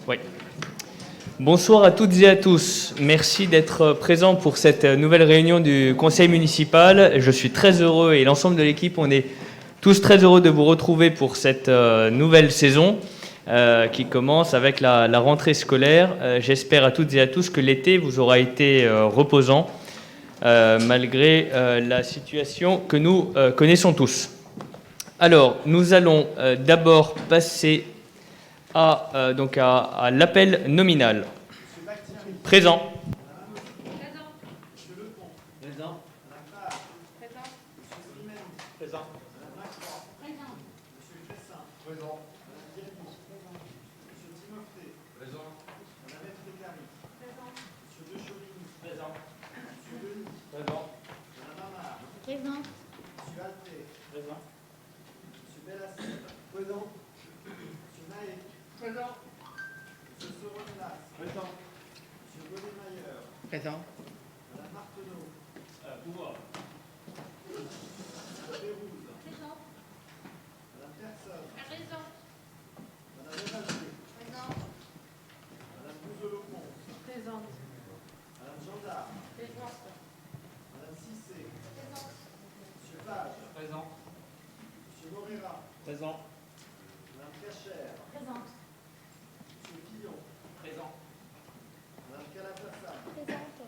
Oui. Bonsoir à toutes et à tous. Merci d'être présents pour cette nouvelle réunion du Conseil municipal. Je suis très heureux et l'ensemble de l'équipe, on est tous très heureux de vous retrouver pour cette nouvelle saison qui commence avec la rentrée scolaire. J'espère à toutes et à tous que l'été vous aura été reposant malgré la situation que nous connaissons tous. Alors, nous allons d'abord passer à l'appel nominal. Présent. Monsieur Lepont. Présent. Madame Page. Présent. Monsieur Slimani. Présent. Madame Lacroix. Présent. Monsieur Cressin. Présent. Madame Guérimont. Présent. Monsieur Timofté. Présent. Madame Eftekari. Présent. Monsieur De Chauvigny. Présent. Monsieur Denis. Présent. Madame Amar. Présent. Monsieur Alté. Présent. Monsieur Bellassi. Présent. Monsieur Naïk. Présent. Monsieur Soronas. Présent. Monsieur Godemayer. Présent. Madame Marteneau. Pouvoir. Madame Pérouse. Présent. Madame Personne. Présent. Madame Levallier. Présent. Madame Bouzelot-Pont. Présente. Madame Gendarme. Présente. Madame Cissé. Présente. Monsieur Page. Présent. Monsieur Moreira. Présent. Madame Cachère. Présente. Monsieur Fillon. Présent. Madame Calafassa. Présente.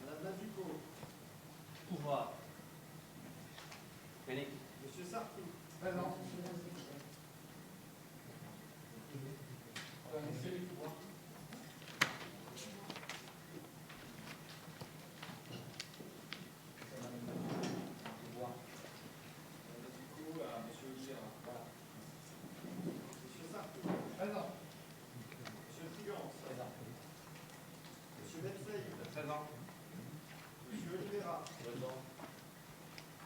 Madame Mazuco. Pouvoir. Monsieur Sartou. Présent. Monsieur Sartou. Présent. Monsieur Trigance. Monsieur Betsaïd. Présent. Monsieur Oliveira.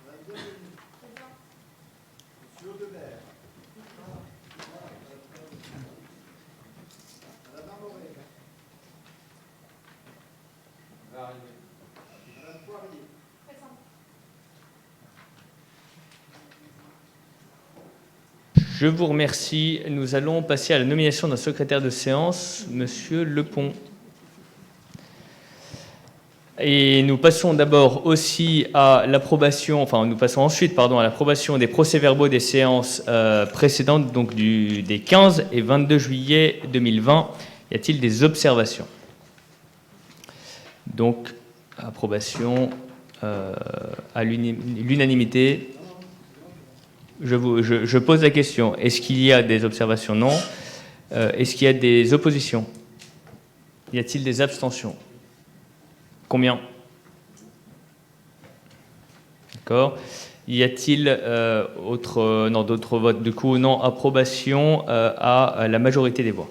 Madame Bienvenue. Présent. Monsieur Audebert. Madame Amoré. Madame Poirier. Présent. Je vous remercie. Nous allons passer à la nomination d'un secrétaire de séance, Monsieur Lepont. Et nous passons d'abord aussi à l'approbation, nous passons ensuite, à l'approbation des procès-verbaux des séances précédentes, donc des 15 et 22 juillet 2020. Y a-t-il des observations? Donc, approbation à l'unanimité. Je pose la question. Est-ce qu'il y a des observations? Non. Est-ce qu'il y a des oppositions? Y a-t-il des abstentions? Combien? D'accord. Y a-t-il d'autres votes? Du coup, non. Approbation à la majorité des voix.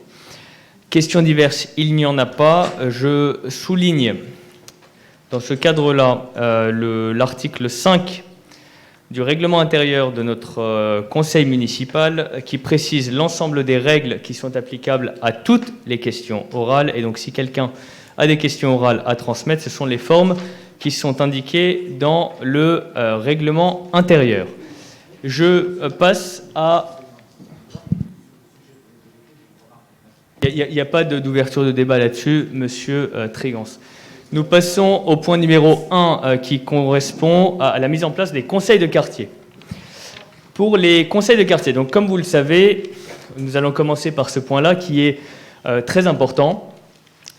Questions diverses, il n'y en a pas. Je souligne, dans ce cadre-là, l'article 5 du règlement intérieur de notre conseil municipal qui précise l'ensemble des règles qui sont applicables à toutes les questions orales. Et donc, si quelqu'un a des questions orales à transmettre, ce sont les formes qui sont indiquées dans le règlement intérieur. Je passe à... Il n'y a pas d'ouverture de débat là-dessus, Monsieur Trigance. Nous passons au point numéro 1 qui correspond à la mise en place des conseils de quartier. Pour les conseils de quartier, donc comme vous le savez, nous allons commencer par ce point-là qui est très important.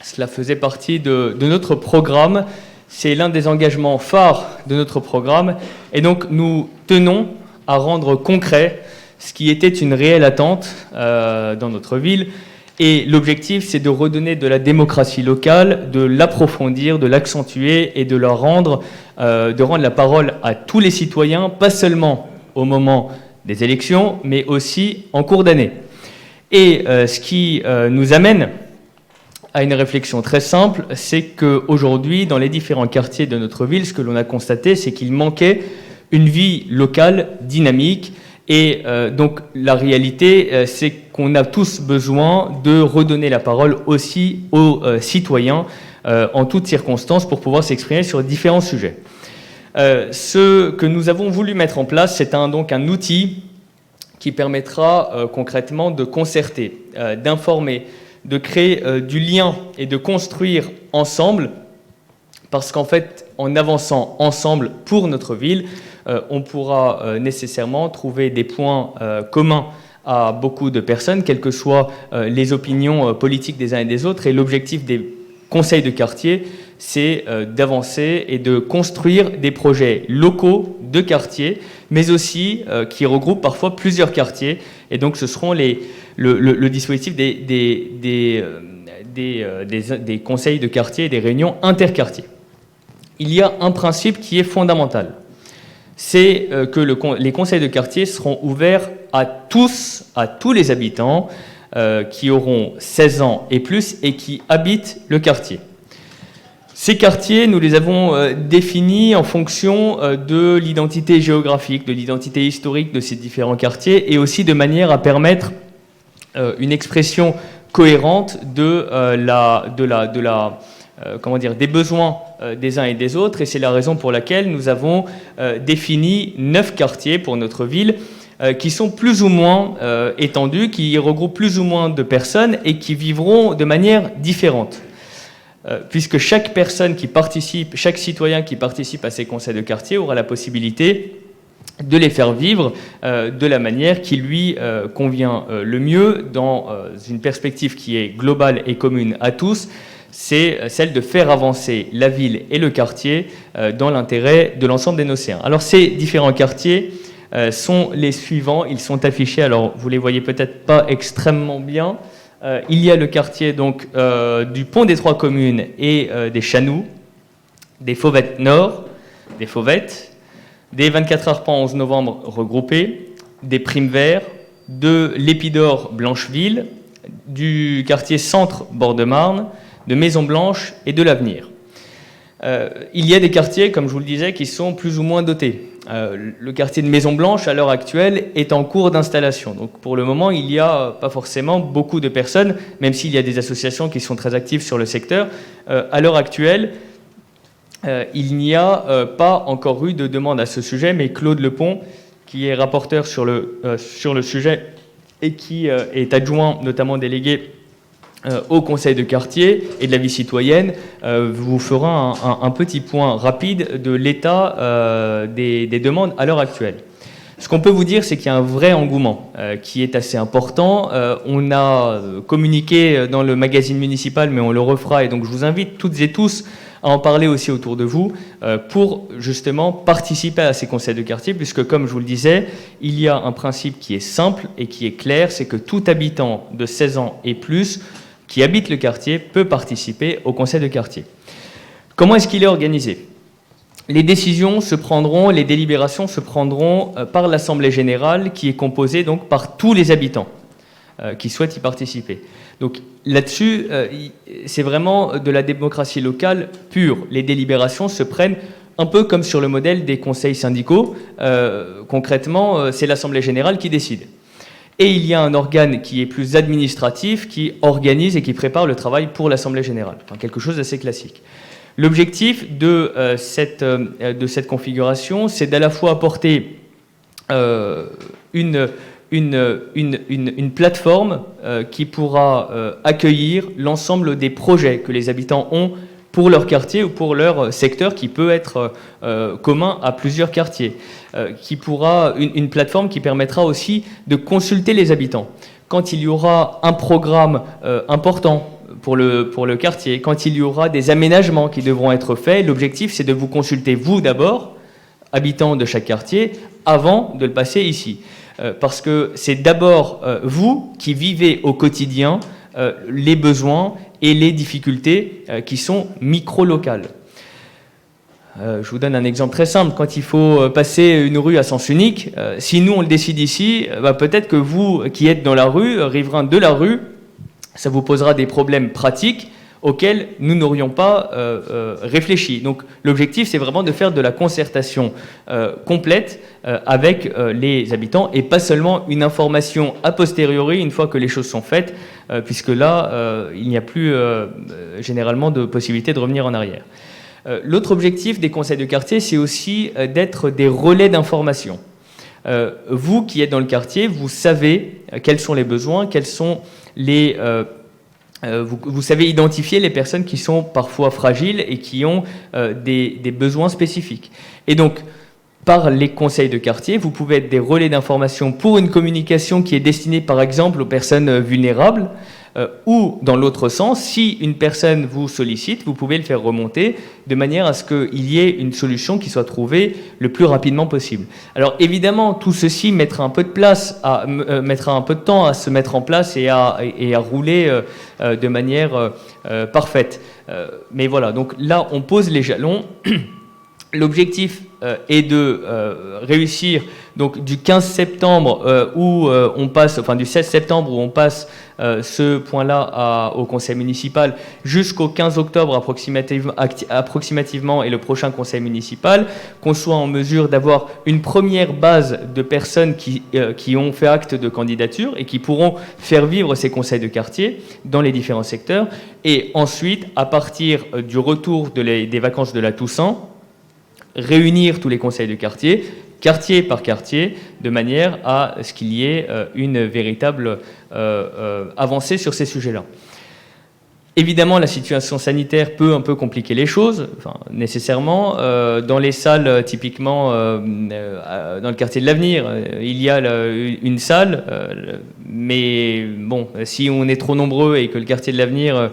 Cela faisait partie de notre programme. C'est l'un des engagements phares de notre programme. Et donc nous tenons à rendre concret ce qui était une réelle attente dans notre ville. Et l'objectif, c'est de redonner de la démocratie locale, de l'approfondir, de l'accentuer et de rendre la parole à tous les citoyens, pas seulement au moment des élections, mais aussi en cours d'année. Et ce qui nous amène à une réflexion très simple, c'est qu'aujourd'hui, dans les différents quartiers de notre ville, ce que l'on a constaté, c'est qu'il manquait une vie locale dynamique. Et donc la réalité, c'est qu'on a tous besoin de redonner la parole aussi aux citoyens en toutes circonstances pour pouvoir s'exprimer sur différents sujets. Ce que nous avons voulu mettre en place, c'est donc un outil qui permettra concrètement de concerter, d'informer, de créer du lien et de construire ensemble, parce qu'en fait, en avançant ensemble pour notre ville, on pourra nécessairement trouver des points communs à beaucoup de personnes, quelles que soient les opinions politiques des uns et des autres. Et l'objectif des conseils de quartier, c'est d'avancer et de construire des projets locaux de quartier, mais aussi qui regroupent parfois plusieurs quartiers. Et donc ce seront le dispositif des conseils de quartier et des réunions interquartiers. Il y a un principe qui est fondamental. C'est que les conseils de quartier seront ouverts à tous les habitants qui auront 16 ans et plus et qui habitent le quartier. Ces quartiers, nous les avons définis en fonction de l'identité géographique, de l'identité historique de ces différents quartiers et aussi de manière à permettre une expression cohérente des besoins des uns et des autres. Et c'est la raison pour laquelle nous avons défini 9 quartiers pour notre ville qui sont plus ou moins étendus, qui regroupent plus ou moins de personnes et qui vivront de manière différente. Puisque chaque personne qui participe, chaque citoyen qui participe à ces conseils de quartier aura la possibilité de les faire vivre de la manière qui lui convient le mieux dans une perspective qui est globale et commune à tous, c'est celle de faire avancer la ville et le quartier dans l'intérêt de l'ensemble des Nocéens. Alors ces différents quartiers sont les suivants, ils sont affichés, alors vous les voyez peut-être pas extrêmement bien. Il y a le quartier donc du Pont des Trois Communes et des Chanoux, des Fauvettes Nord, des Fauvettes, des 24 Arpents 11 novembre regroupés, des Primes Verts, de l'Épidore Blancheville, du quartier Centre Bord-de-Marne, de Maison Blanche et de l'Avenir. Il y a des quartiers, comme je vous le disais, qui sont plus ou moins dotés. Le quartier de Maison Blanche, à l'heure actuelle, est en cours d'installation. Donc pour le moment, il n'y a pas forcément beaucoup de personnes, même s'il y a des associations qui sont très actives sur le secteur. À l'heure actuelle, il n'y a pas encore eu de demande à ce sujet, mais Claude Lepont, qui est rapporteur sur le sujet et qui est adjoint, notamment délégué au conseil de quartier et de la vie citoyenne, vous fera un petit point rapide de l'état des demandes à l'heure actuelle. Ce qu'on peut vous dire, c'est qu'il y a un vrai engouement qui est assez important. On a communiqué dans le magazine municipal, mais on le refera, et donc je vous invite toutes et tous à en parler aussi autour de vous pour justement participer à ces conseils de quartier, puisque comme je vous le disais, il y a un principe qui est simple et qui est clair, c'est que tout habitant de 16 ans et plus qui habite le quartier peut participer au conseil de quartier. Comment est-ce qu'il est organisé ? Les décisions se prendront, les délibérations se prendront par l'Assemblée générale qui est composée donc par tous les habitants qui souhaitent y participer. Donc là-dessus, c'est vraiment de la démocratie locale pure. Les délibérations se prennent un peu comme sur le modèle des conseils syndicaux. Concrètement, c'est l'Assemblée générale qui décide. Et il y a un organe qui est plus administratif, qui organise et qui prépare le travail pour l'Assemblée générale. Enfin, quelque chose d'assez classique. L'objectif de cette configuration, c'est d'à la fois apporter une plateforme qui pourra accueillir l'ensemble des projets que les habitants ont pour leur quartier ou pour leur secteur qui peut être commun à plusieurs quartiers, qui pourra une plateforme qui permettra aussi de consulter les habitants. Quand il y aura un programme important pour le quartier, quand il y aura des aménagements qui devront être faits, l'objectif c'est de vous consulter vous d'abord, habitants de chaque quartier, avant de le passer ici. Parce que c'est d'abord vous qui vivez au quotidien les besoins et les difficultés qui sont micro-locales. Je vous donne un exemple très simple. Quand il faut passer une rue à sens unique, si nous on le décide ici, peut-être que vous qui êtes dans la rue, riverains de la rue, ça vous posera des problèmes pratiques auxquels nous n'aurions pas réfléchi. Donc l'objectif, c'est vraiment de faire de la concertation complète avec les habitants et pas seulement une information a posteriori, une fois que les choses sont faites, puisque là, il n'y a plus généralement de possibilité de revenir en arrière. L'autre objectif des conseils de quartier, c'est aussi d'être des relais d'information. Vous qui êtes dans le quartier, vous savez quels sont les besoins, quelles sont les vous savez identifier les personnes qui sont parfois fragiles et qui ont des besoins spécifiques. Et donc, par les conseils de quartier, vous pouvez être des relais d'information pour une communication qui est destinée, par exemple, aux personnes vulnérables, ou, dans l'autre sens, si une personne vous sollicite, vous pouvez le faire remonter de manière à ce qu'il y ait une solution qui soit trouvée le plus rapidement possible. Alors, évidemment, tout ceci mettra un peu de temps à se mettre en place et à rouler de manière parfaite. Mais voilà, donc là, on pose les jalons. L'objectif est de réussir donc du 15 septembre où on passe, enfin du 16 septembre où on passe ce point-là au conseil municipal jusqu'au 15 octobre approximativement et le prochain conseil municipal, qu'on soit en mesure d'avoir une première base de personnes qui ont fait acte de candidature et qui pourront faire vivre ces conseils de quartier dans les différents secteurs. Et ensuite, à partir du retour des vacances de la Toussaint, réunir tous les conseils de quartier, quartier par quartier, de manière à ce qu'il y ait une véritable avancée sur ces sujets-là. Évidemment, la situation sanitaire peut un peu compliquer les choses, enfin, nécessairement. Dans les salles, typiquement, dans le quartier de l'Avenir, il y a une salle, mais bon, si on est trop nombreux et que le quartier de l'Avenir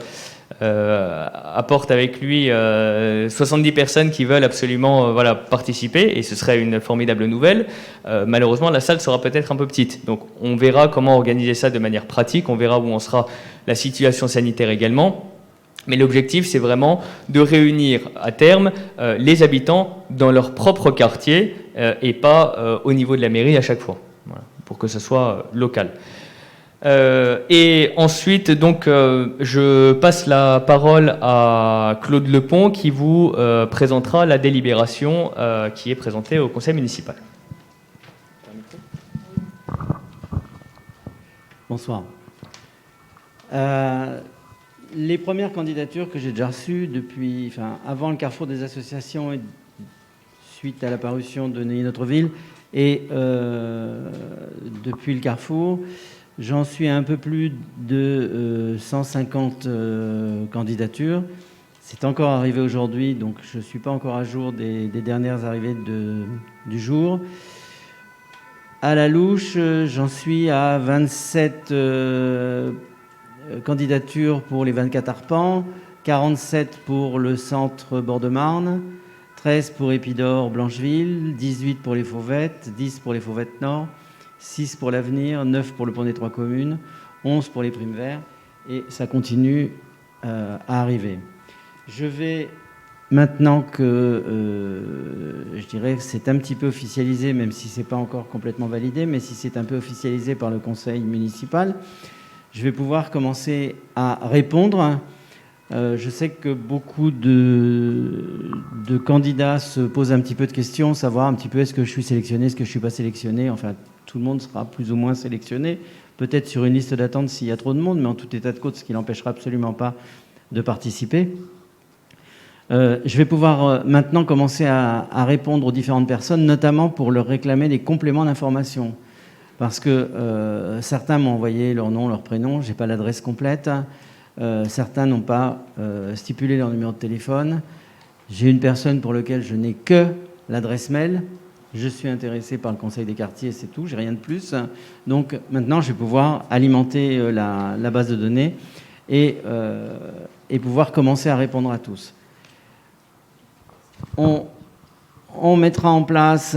apporte avec lui 70 personnes qui veulent absolument participer, et ce serait une formidable nouvelle. Malheureusement, la salle sera peut-être un peu petite. Donc on verra comment organiser ça de manière pratique, on verra où en sera la situation sanitaire également. Mais l'objectif, c'est vraiment de réunir à terme les habitants dans leur propre quartier et pas au niveau de la mairie à chaque fois, voilà, pour que ce soit local. Et ensuite, donc, je passe la parole à Claude Lepont qui vous présentera la délibération qui est présentée au conseil municipal. Bonsoir. Les premières candidatures que j'ai déjà reçues avant le carrefour des associations et suite à la parution de Neuilly Notre Ville et depuis le carrefour, j'en suis à un peu plus de 150 candidatures. C'est encore arrivé aujourd'hui, donc je ne suis pas encore à jour des dernières arrivées du jour. À la louche, j'en suis à 27 candidatures pour les 24 arpents, 47 pour le centre Bord-de-Marne, 13 pour Épidore Blancheville, 18 pour les Fauvettes, 10 pour les Fauvettes Nord, 6 pour l'Avenir, 9 pour le Pont des Trois Communes, 11 pour les Primes Verts, et ça continue à arriver. Je vais, maintenant que je dirais que c'est un petit peu officialisé, même si ce n'est pas encore complètement validé, mais si c'est un peu officialisé par le conseil municipal, je vais pouvoir commencer à répondre. Je sais que beaucoup de candidats se posent un petit peu de questions, savoir un petit peu est-ce que je suis sélectionné, est-ce que je ne suis pas sélectionné. Enfin, tout le monde sera plus ou moins sélectionné, peut-être sur une liste d'attente s'il y a trop de monde, mais en tout état de cause, ce qui n'empêchera absolument pas de participer. Je vais pouvoir maintenant commencer à répondre aux différentes personnes, notamment pour leur réclamer des compléments d'information. Parce que certains m'ont envoyé leur nom, leur prénom, je n'ai pas l'adresse complète. Certains n'ont pas stipulé leur numéro de téléphone. J'ai une personne pour laquelle je n'ai que l'adresse mail. Je suis intéressé par le conseil des quartiers, c'est tout, j'ai rien de plus. Donc maintenant, je vais pouvoir alimenter la base de données et pouvoir commencer à répondre à tous. On mettra en place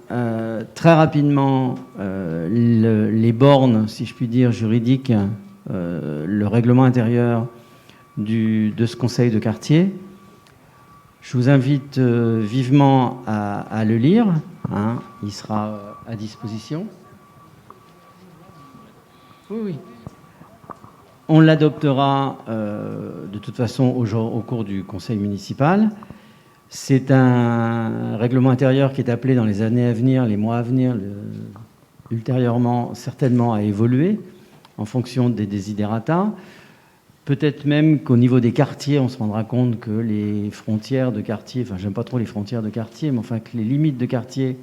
très rapidement les bornes, si je puis dire, juridiques, le règlement intérieur de ce conseil de quartier. Je vous invite vivement à le lire, hein, il sera à disposition. Oui. On l'adoptera de toute façon au cours du conseil municipal. C'est un règlement intérieur qui est appelé dans les années à venir, les mois à venir, ultérieurement certainement à évoluer en fonction des desiderata. Peut-être même qu'au niveau des quartiers, on se rendra compte que les frontières de quartier, enfin j'aime pas trop les frontières de quartier, mais enfin que les limites de quartier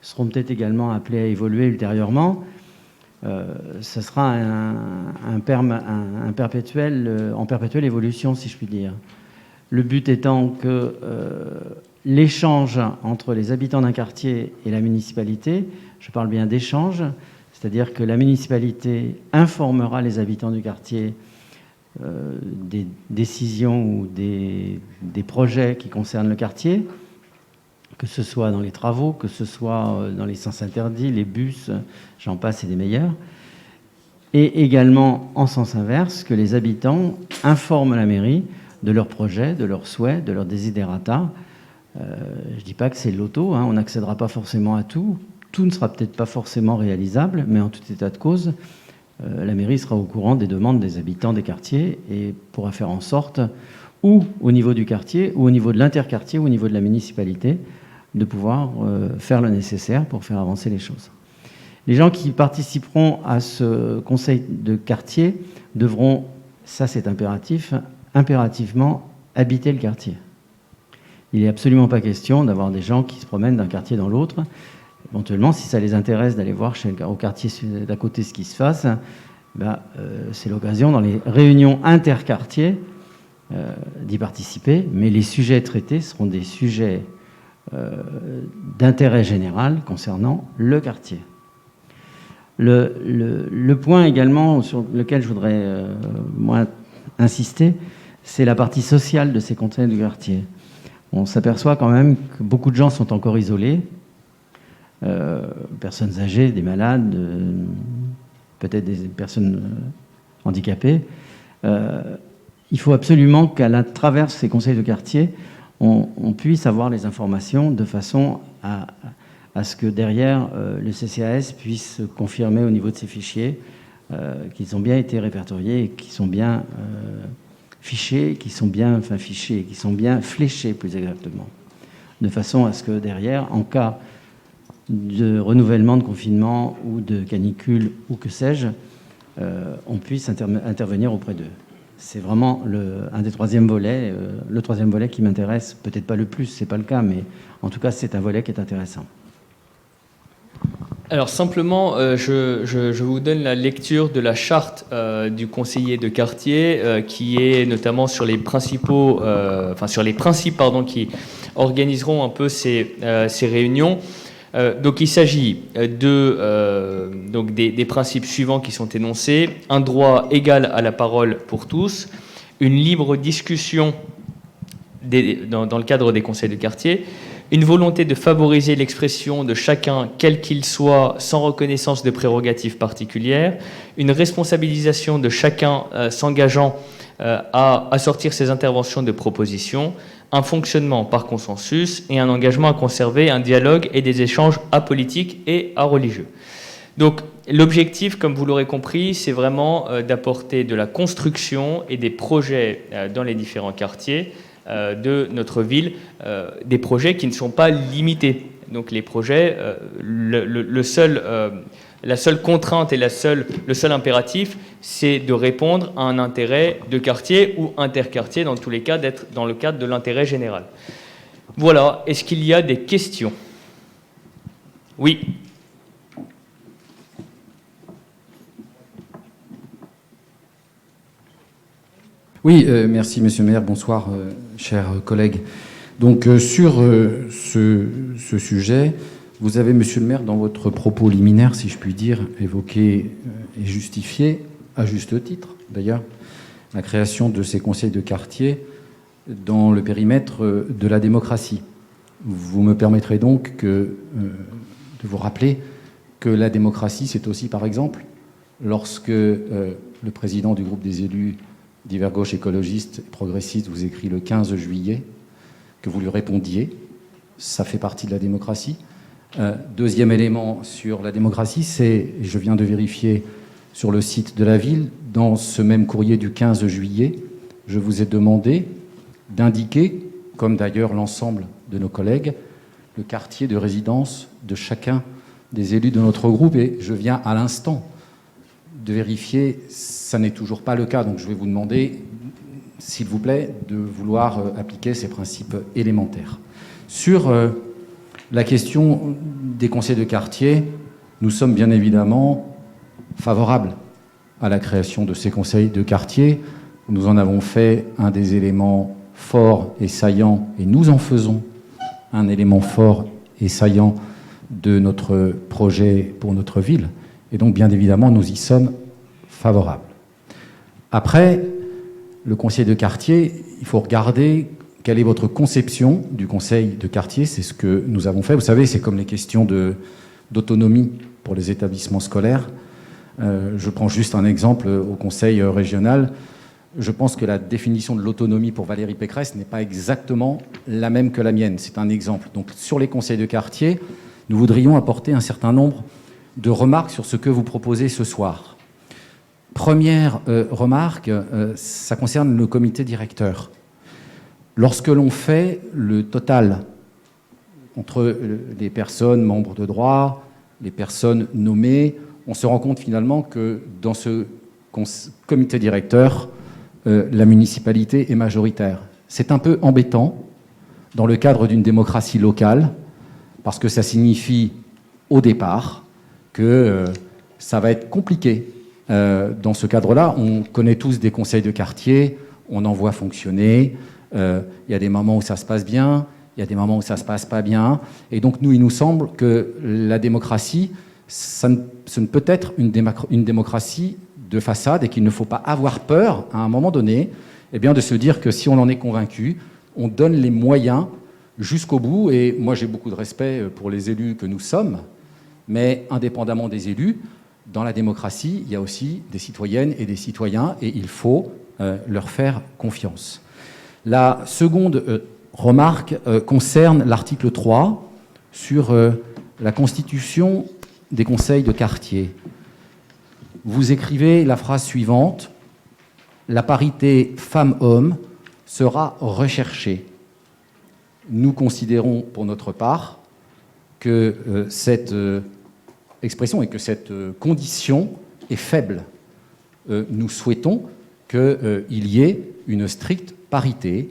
seront peut-être également appelées à évoluer ultérieurement. ce sera en perpétuelle évolution, si je puis dire. Le but étant que l'échange entre les habitants d'un quartier et la municipalité, je parle bien d'échange, c'est-à-dire que la municipalité informera les habitants du quartier des décisions ou des projets qui concernent le quartier, que ce soit dans les travaux, que ce soit dans les sens interdits, les bus, j'en passe et des meilleurs. Et également, en sens inverse, que les habitants informent la mairie de leurs projets, de leurs souhaits, de leurs desiderata. Je ne dis pas que c'est loto, on n'accédera pas forcément à tout. Tout ne sera peut-être pas forcément réalisable, mais en tout état de cause, la mairie sera au courant des demandes des habitants des quartiers et pourra faire en sorte, ou au niveau du quartier, ou au niveau de l'interquartier, ou au niveau de la municipalité, de pouvoir faire le nécessaire pour faire avancer les choses. Les gens qui participeront à ce conseil de quartier devront, ça c'est impératif, impérativement habiter le quartier. Il n'est absolument pas question d'avoir des gens qui se promènent d'un quartier dans l'autre. Éventuellement, si ça les intéresse d'aller voir au quartier d'à côté ce qui se passe, c'est l'occasion dans les réunions interquartiers d'y participer, mais les sujets traités seront des sujets d'intérêt général concernant le quartier. Le point également sur lequel je voudrais moi insister, c'est la partie sociale de ces conseils du quartier. On s'aperçoit quand même que beaucoup de gens sont encore isolés, personnes âgées, des malades, peut-être des personnes handicapées. Il faut absolument qu'à travers ces conseils de quartier, on puisse avoir les informations de façon à ce que derrière le CCAS puisse confirmer au niveau de ses fichiers qu'ils ont bien été répertoriés et qu'ils sont bien fichés, qui sont bien fléchés plus exactement, de façon à ce que derrière, en cas de renouvellement de confinement ou de canicule ou que sais-je, on puisse intervenir auprès d'eux. C'est vraiment un des troisièmes volets, le troisième volet qui m'intéresse, peut-être pas le plus, c'est pas le cas, mais en tout cas c'est un volet qui est intéressant. Alors simplement, je vous donne la lecture de la charte du conseiller de quartier qui est notamment sur les principes qui organiseront un peu ces réunions. Donc il s'agit des principes suivants qui sont énoncés: un droit égal à la parole pour tous, une libre discussion dans le cadre des conseils de quartier, une volonté de favoriser l'expression de chacun, quel qu'il soit, sans reconnaissance de prérogatives particulières, une responsabilisation de chacun s'engageant à assortir ses interventions de propositions, un fonctionnement par consensus et un engagement à conserver un dialogue et des échanges apolitiques et areligieux. Donc l'objectif, comme vous l'aurez compris, c'est vraiment d'apporter de la construction et des projets dans les différents quartiers de notre ville, des projets qui ne sont pas limités. Donc les projets, la seule contrainte et le seul impératif, c'est de répondre à un intérêt de quartier ou interquartier, dans tous les cas, d'être dans le cadre de l'intérêt général. Voilà, est-ce qu'il y a des questions? Oui. Oui, merci Monsieur le maire, bonsoir chers collègues. Donc sur ce sujet, vous avez Monsieur le maire dans votre propos liminaire, si je puis dire, évoqué et justifié, à juste titre d'ailleurs, la création de ces conseils de quartier dans le périmètre de la démocratie. Vous me permettrez donc de vous rappeler que la démocratie, c'est aussi par exemple lorsque le président du groupe des élus divers gauche écologiste et progressiste vous écrit le 15 juillet, que vous lui répondiez, ça fait partie de la démocratie. Deuxième élément sur la démocratie, c'est, je viens de vérifier sur le site de la ville, dans ce même courrier du 15 juillet, je vous ai demandé d'indiquer, comme d'ailleurs l'ensemble de nos collègues, le quartier de résidence de chacun des élus de notre groupe, et je viens à l'instant de vérifier, ça n'est toujours pas le cas, donc je vais vous demander, s'il vous plaît, de vouloir appliquer ces principes élémentaires. Sur la question des conseils de quartier, nous sommes bien évidemment favorables à la création de ces conseils de quartier. Nous en avons fait un des éléments forts et saillants, et nous en faisons un élément fort et saillant de notre projet pour notre ville. Et donc, bien évidemment, nous y sommes favorables. Après, le conseil de quartier, il faut regarder quelle est votre conception du conseil de quartier. C'est ce que nous avons fait. Vous savez, c'est comme les questions d'autonomie pour les établissements scolaires. Je prends juste un exemple au conseil régional. Je pense que la définition de l'autonomie pour Valérie Pécresse n'est pas exactement la même que la mienne. C'est un exemple. Donc, sur les conseils de quartier, nous voudrions apporter un certain nombre de remarques sur ce que vous proposez ce soir. Première remarque, ça concerne le comité directeur. Lorsque l'on fait le total entre les personnes membres de droit, les personnes nommées, on se rend compte finalement que dans ce comité directeur, la municipalité est majoritaire. C'est un peu embêtant dans le cadre d'une démocratie locale, parce que ça signifie au départ que ça va être compliqué. Dans ce cadre-là, on connaît tous des conseils de quartier, on en voit fonctionner, il y a des moments où ça se passe bien, il y a des moments où ça se passe pas bien, et donc nous, il nous semble que la démocratie, ce ne peut être une démocratie de façade, et qu'il ne faut pas avoir peur, à un moment donné, eh bien, de se dire que si on en est convaincu, on donne les moyens jusqu'au bout. Et moi, j'ai beaucoup de respect pour les élus que nous sommes, mais indépendamment des élus, dans la démocratie, il y a aussi des citoyennes et des citoyens, et il faut leur faire confiance. La seconde remarque concerne l'article 3 sur la constitution des conseils de quartier. Vous écrivez la phrase suivante: la parité femmes-hommes sera recherchée. Nous considérons pour notre part que cette expression et que cette condition est faible. Nous souhaitons qu'il y ait une stricte parité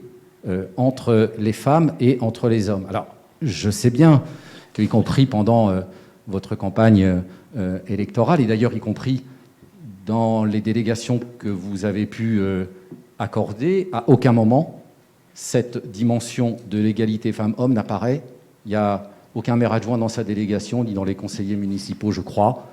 entre les femmes et entre les hommes. Alors, je sais bien qu'y compris pendant votre campagne électorale, et d'ailleurs y compris dans les délégations que vous avez pu accorder, à aucun moment cette dimension de l'égalité femmes-hommes n'apparaît. Il n'y a aucun maire adjoint dans sa délégation, ni dans les conseillers municipaux, je crois,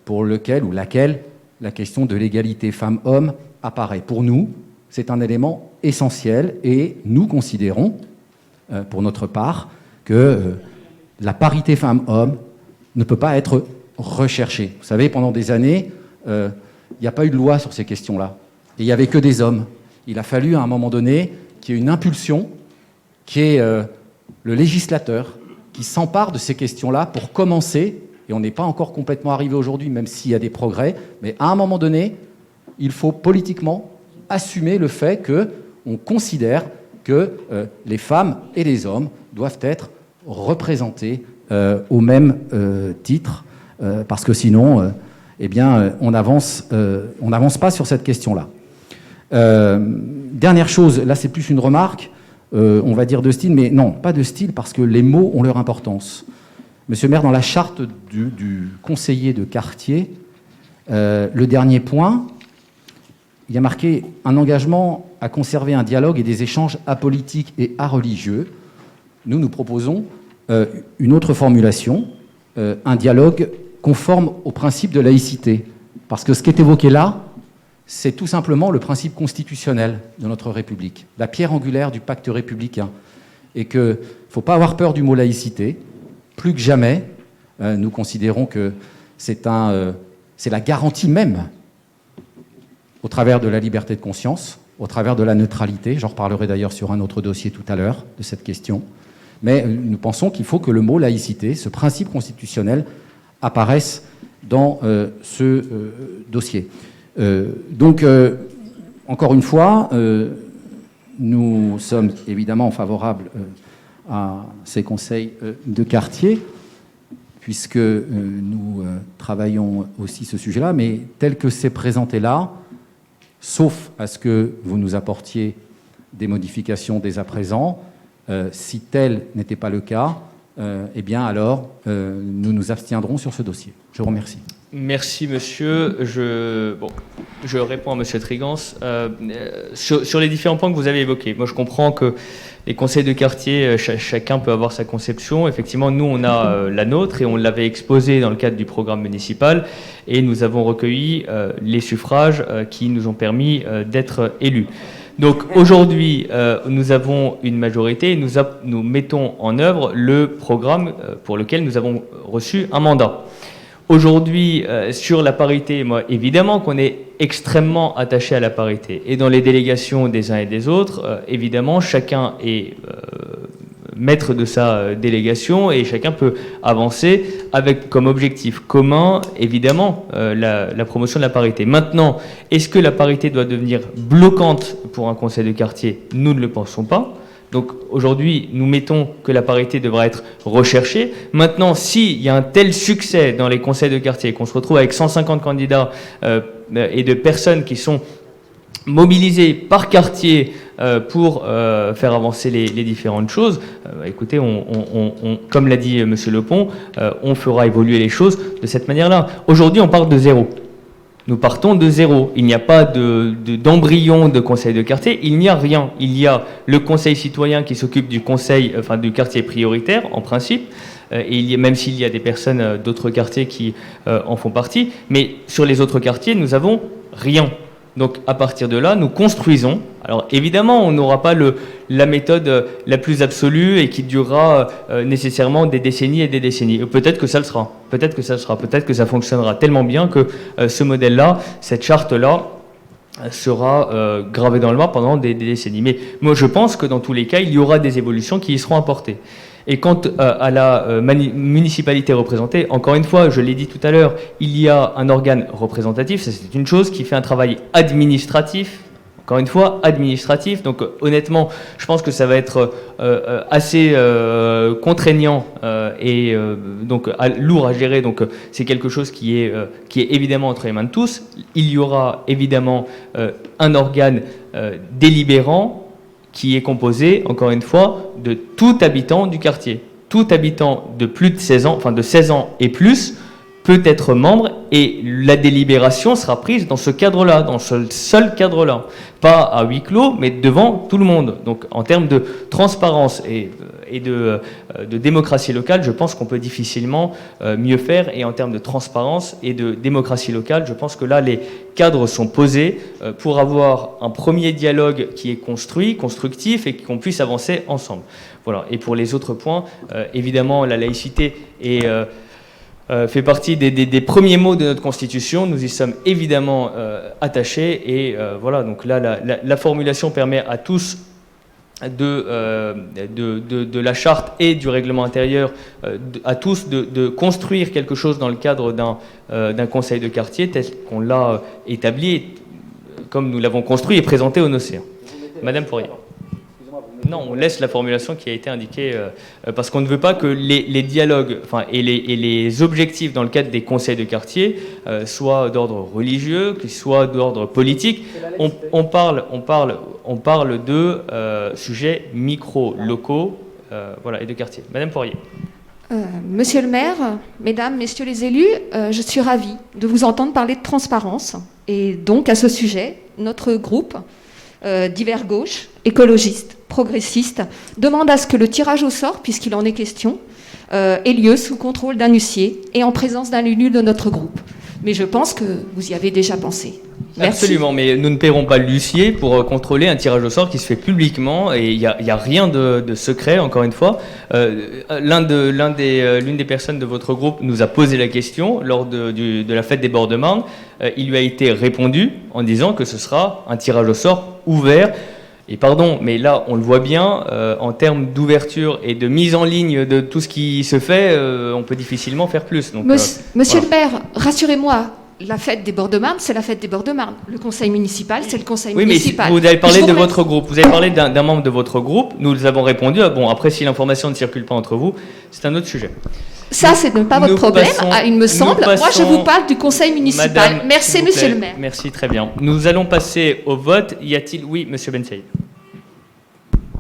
pour lequel ou laquelle la question de l'égalité femmes-hommes apparaît. Pour nous, c'est un élément essentiel, et nous considérons, pour notre part, que la parité femmes-hommes ne peut pas être recherchée. Vous savez, pendant des années, il n'y a pas eu de loi sur ces questions-là. Et il n'y avait que des hommes. Il a fallu, à un moment donné, qu'il y ait une impulsion, qui est le législateur, qui s'empare de ces questions-là pour commencer, et on n'est pas encore complètement arrivé aujourd'hui, même s'il y a des progrès, mais à un moment donné, il faut politiquement assumer le fait qu'on considère que les femmes et les hommes doivent être représentés au même titre, parce que sinon, eh bien, on n'avance pas sur cette question-là. Dernière chose, là c'est plus une remarque, on va dire de style, mais non, pas de style, parce que les mots ont leur importance. Monsieur le maire, dans la charte du conseiller de quartier, le dernier point, il y a marqué un engagement à conserver un dialogue et des échanges apolitiques et areligieux. Nous proposons une autre formulation, un dialogue conforme au principe de laïcité. Parce que ce qui est évoqué là, c'est tout simplement le principe constitutionnel de notre République, la pierre angulaire du pacte républicain. Et qu'il ne faut pas avoir peur du mot laïcité. Plus que jamais, nous considérons que c'est la garantie même, au travers de la liberté de conscience, au travers de la neutralité. J'en reparlerai d'ailleurs sur un autre dossier tout à l'heure de cette question. Mais nous pensons qu'il faut que le mot laïcité, ce principe constitutionnel, apparaisse dans ce dossier. Donc, encore une fois, nous sommes évidemment favorables à ces conseils de quartier, puisque nous travaillons aussi ce sujet-là, mais tel que c'est présenté là, sauf à ce que vous nous apportiez des modifications dès à présent, si tel n'était pas le cas, eh bien alors nous nous abstiendrons sur ce dossier. Je vous remercie. Merci monsieur. Je réponds à monsieur Trigance. Sur les différents points que vous avez évoqués, moi je comprends que les conseils de quartier, chacun peut avoir sa conception. Effectivement, nous on a la nôtre et on l'avait exposée dans le cadre du programme municipal et nous avons recueilli les suffrages qui nous ont permis d'être élus. Donc aujourd'hui, nous avons une majorité et nous mettons en œuvre le programme pour lequel nous avons reçu un mandat. Aujourd'hui, sur la parité, moi, évidemment qu'on est extrêmement attaché à la parité. Et dans les délégations des uns et des autres, évidemment, chacun est maître de sa délégation et chacun peut avancer avec comme objectif commun, évidemment, la promotion de la parité. Maintenant, est-ce que la parité doit devenir bloquante pour un conseil de quartier? Nous ne le pensons pas. Donc aujourd'hui, nous mettons que la parité devra être recherchée. Maintenant, s'il y a un tel succès dans les conseils de quartier, qu'on se retrouve avec 150 candidats et de personnes qui sont mobilisées par quartier pour faire avancer les différentes choses, écoutez, comme l'a dit M. Lepont, on fera évoluer les choses de cette manière-là. Aujourd'hui, on part de zéro. Nous partons de zéro. Il n'y a pas d'embryon de conseil de quartier. Il n'y a rien. Il y a le conseil citoyen qui s'occupe du conseil, enfin du quartier prioritaire, en principe. Et même s'il y a des personnes d'autres quartiers qui en font partie. Mais sur les autres quartiers, nous n'avons rien. Donc à partir de là, nous construisons. Alors évidemment, on n'aura pas la méthode la plus absolue et qui durera nécessairement des décennies et des décennies. Peut-être que ça le sera. Peut-être que ça le sera. Peut-être que ça fonctionnera tellement bien que ce modèle-là, cette charte-là, sera gravée dans le marbre pendant des décennies. Mais moi, je pense que dans tous les cas, il y aura des évolutions qui y seront apportées. Et quant à la municipalité représentée, encore une fois, je l'ai dit tout à l'heure, il y a un organe représentatif, ça c'est une chose, qui fait un travail administratif, encore une fois, administratif. Donc honnêtement, je pense que ça va être assez contraignant et donc lourd à gérer. Donc c'est quelque chose qui est évidemment entre les mains de tous. Il y aura évidemment un organe délibérant qui est composé, encore une fois, de tout habitant du quartier. Tout habitant de plus de 16 ans, enfin de 16 ans et plus, peut être membre et la délibération sera prise dans ce cadre-là, dans ce seul cadre-là. Pas à huis clos, mais devant tout le monde. Donc en termes de transparence et de démocratie locale, je pense qu'on peut difficilement mieux faire. Et en termes de transparence et de démocratie locale, je pense que là, les cadres sont posés pour avoir un premier dialogue qui est construit, constructif et qu'on puisse avancer ensemble. Voilà. Et pour les autres points, évidemment, la laïcité est... fait partie des premiers mots de notre Constitution. Nous y sommes évidemment attachés. Et voilà, donc là, la formulation permet à tous de la charte et du règlement intérieur, à tous de construire quelque chose dans le cadre d'un conseil de quartier tel qu'on l'a établi, comme nous l'avons construit et présenté au NOCÉAN. Madame Poirier. Non, on laisse la formulation qui a été indiquée parce qu'on ne veut pas que les dialogues et les objectifs dans le cadre des conseils de quartier soient d'ordre religieux, qu'ils soient d'ordre politique. On parle de sujets micro-locaux voilà, et de quartier. Madame Poirier. Monsieur le maire, mesdames, messieurs les élus, je suis ravie de vous entendre parler de transparence. Et donc, à ce sujet, notre groupe divers gauche, écologiste, progressiste, demande à ce que le tirage au sort, puisqu'il en est question, ait lieu sous contrôle d'un huissier et en présence d'un élu de notre groupe. Mais je pense que vous y avez déjà pensé. Merci. Absolument, mais nous ne paierons pas l'huissier pour contrôler un tirage au sort qui se fait publiquement et il n'y a rien de secret, encore une fois. L'une des personnes de votre groupe nous a posé la question lors de la fête des Bords de Marne. Il lui a été répondu en disant que ce sera un tirage au sort ouvert. Et pardon, mais là, on le voit bien, en termes d'ouverture et de mise en ligne de tout ce qui se fait, on peut difficilement faire plus. Donc, Monsieur le maire, rassurez-moi, la fête des Bords de Marne, c'est la fête des Bords de Marne. Le conseil municipal, c'est le conseil municipal. Oui, mais vous avez parlé de votre groupe. Vous avez parlé d'un membre de votre groupe. Nous avons répondu. Bon, après, si l'information ne circule pas entre vous, c'est un autre sujet. Ça, c'est pas votre problème, il me semble. Moi, je vous parle du conseil municipal. Madame, merci, monsieur le maire. Merci, très bien. Nous allons passer au vote. Y a-t-il... Oui, monsieur Ben Saïd.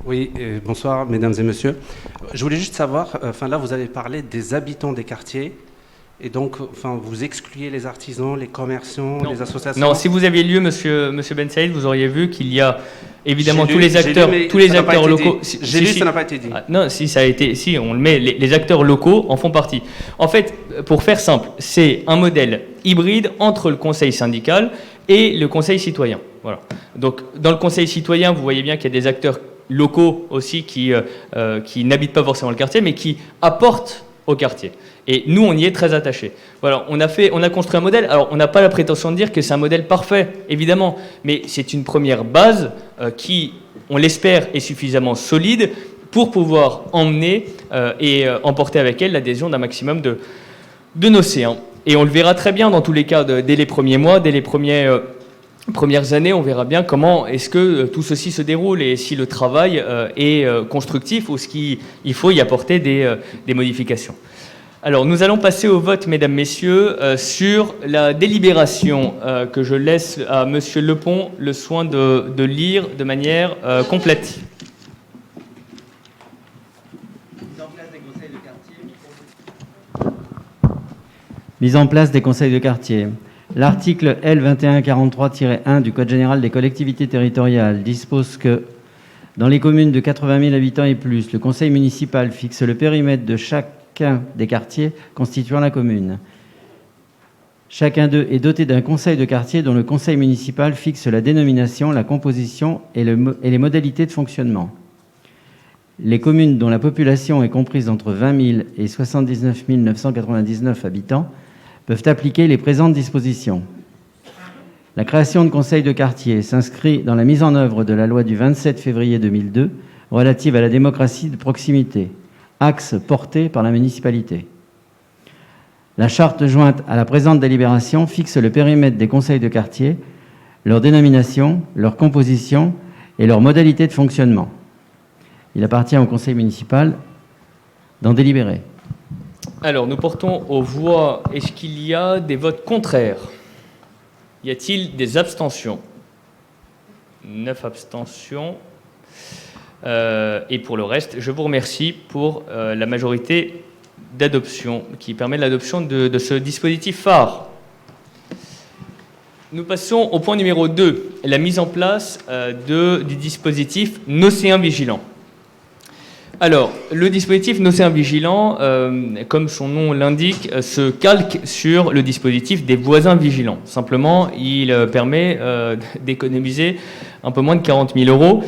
Oui, bonsoir, mesdames et messieurs. Je voulais juste savoir, là, vous avez parlé des habitants des quartiers. Et donc, enfin, vous excluez les artisans, les commerçants, Non. les associations. Non, si vous aviez lu, monsieur Ben Saïd, vous auriez vu qu'il y a évidemment J'ai tous lu, les j'ai acteurs, lu, mais tous les ça n'a pas acteurs été locaux. dit. J'ai lu, ça n'a pas été dit. Ah, non, si ça a été, si on le met, les acteurs locaux en font partie. En fait, pour faire simple, c'est un modèle hybride entre le conseil syndical et le conseil citoyen. Voilà. Donc, dans le conseil citoyen, vous voyez bien qu'il y a des acteurs locaux aussi qui n'habitent pas forcément le quartier, mais qui apportent au quartier. Et nous, on y est très attachés. Voilà, on a construit un modèle. Alors, on n'a pas la prétention de dire que c'est un modèle parfait, évidemment, mais c'est une première base qui, on l'espère, est suffisamment solide pour pouvoir emmener et emporter avec elle l'adhésion d'un maximum de Nocéens. Et on le verra très bien dans tous les cas, dès les premiers mois, dès les premières années, on verra bien comment est-ce que tout ceci se déroule et si le travail est constructif ou ce qu'il faut y apporter des modifications. Alors, nous allons passer au vote, mesdames, messieurs, sur la délibération que je laisse à monsieur Lepont le soin de lire de manière complète. Mise en place des conseils de quartier. L'article L2143-1 du Code général des collectivités territoriales dispose que dans les communes de 80 000 habitants et plus, le conseil municipal fixe le périmètre de chacun des quartiers constituant la commune. Chacun d'eux est doté d'un conseil de quartier dont le conseil municipal fixe la dénomination, la composition et les modalités de fonctionnement. Les communes dont la population est comprise entre 20 000 et 79 999 habitants peuvent appliquer les présentes dispositions. La création de conseils de quartier s'inscrit dans la mise en œuvre de la loi du 27 février 2002 relative à la démocratie de proximité, axe porté par la municipalité. La charte jointe à la présente délibération fixe le périmètre des conseils de quartier, leur dénomination, leur composition et leurs modalités de fonctionnement. Il appartient au conseil municipal d'en délibérer. Alors, nous portons aux voix. Est-ce qu'il y a des votes contraires? Y a-t-il des abstentions? 9 abstentions. Et pour le reste, je vous remercie pour la majorité d'adoption qui permet l'adoption de ce dispositif phare. Nous passons au point numéro 2, la mise en place du dispositif Nocéens Vigilants. Alors, le dispositif Nocéens Vigilants, comme son nom l'indique, se calque sur le dispositif des voisins vigilants. Simplement, il permet d'économiser un peu moins de 40 000 euros,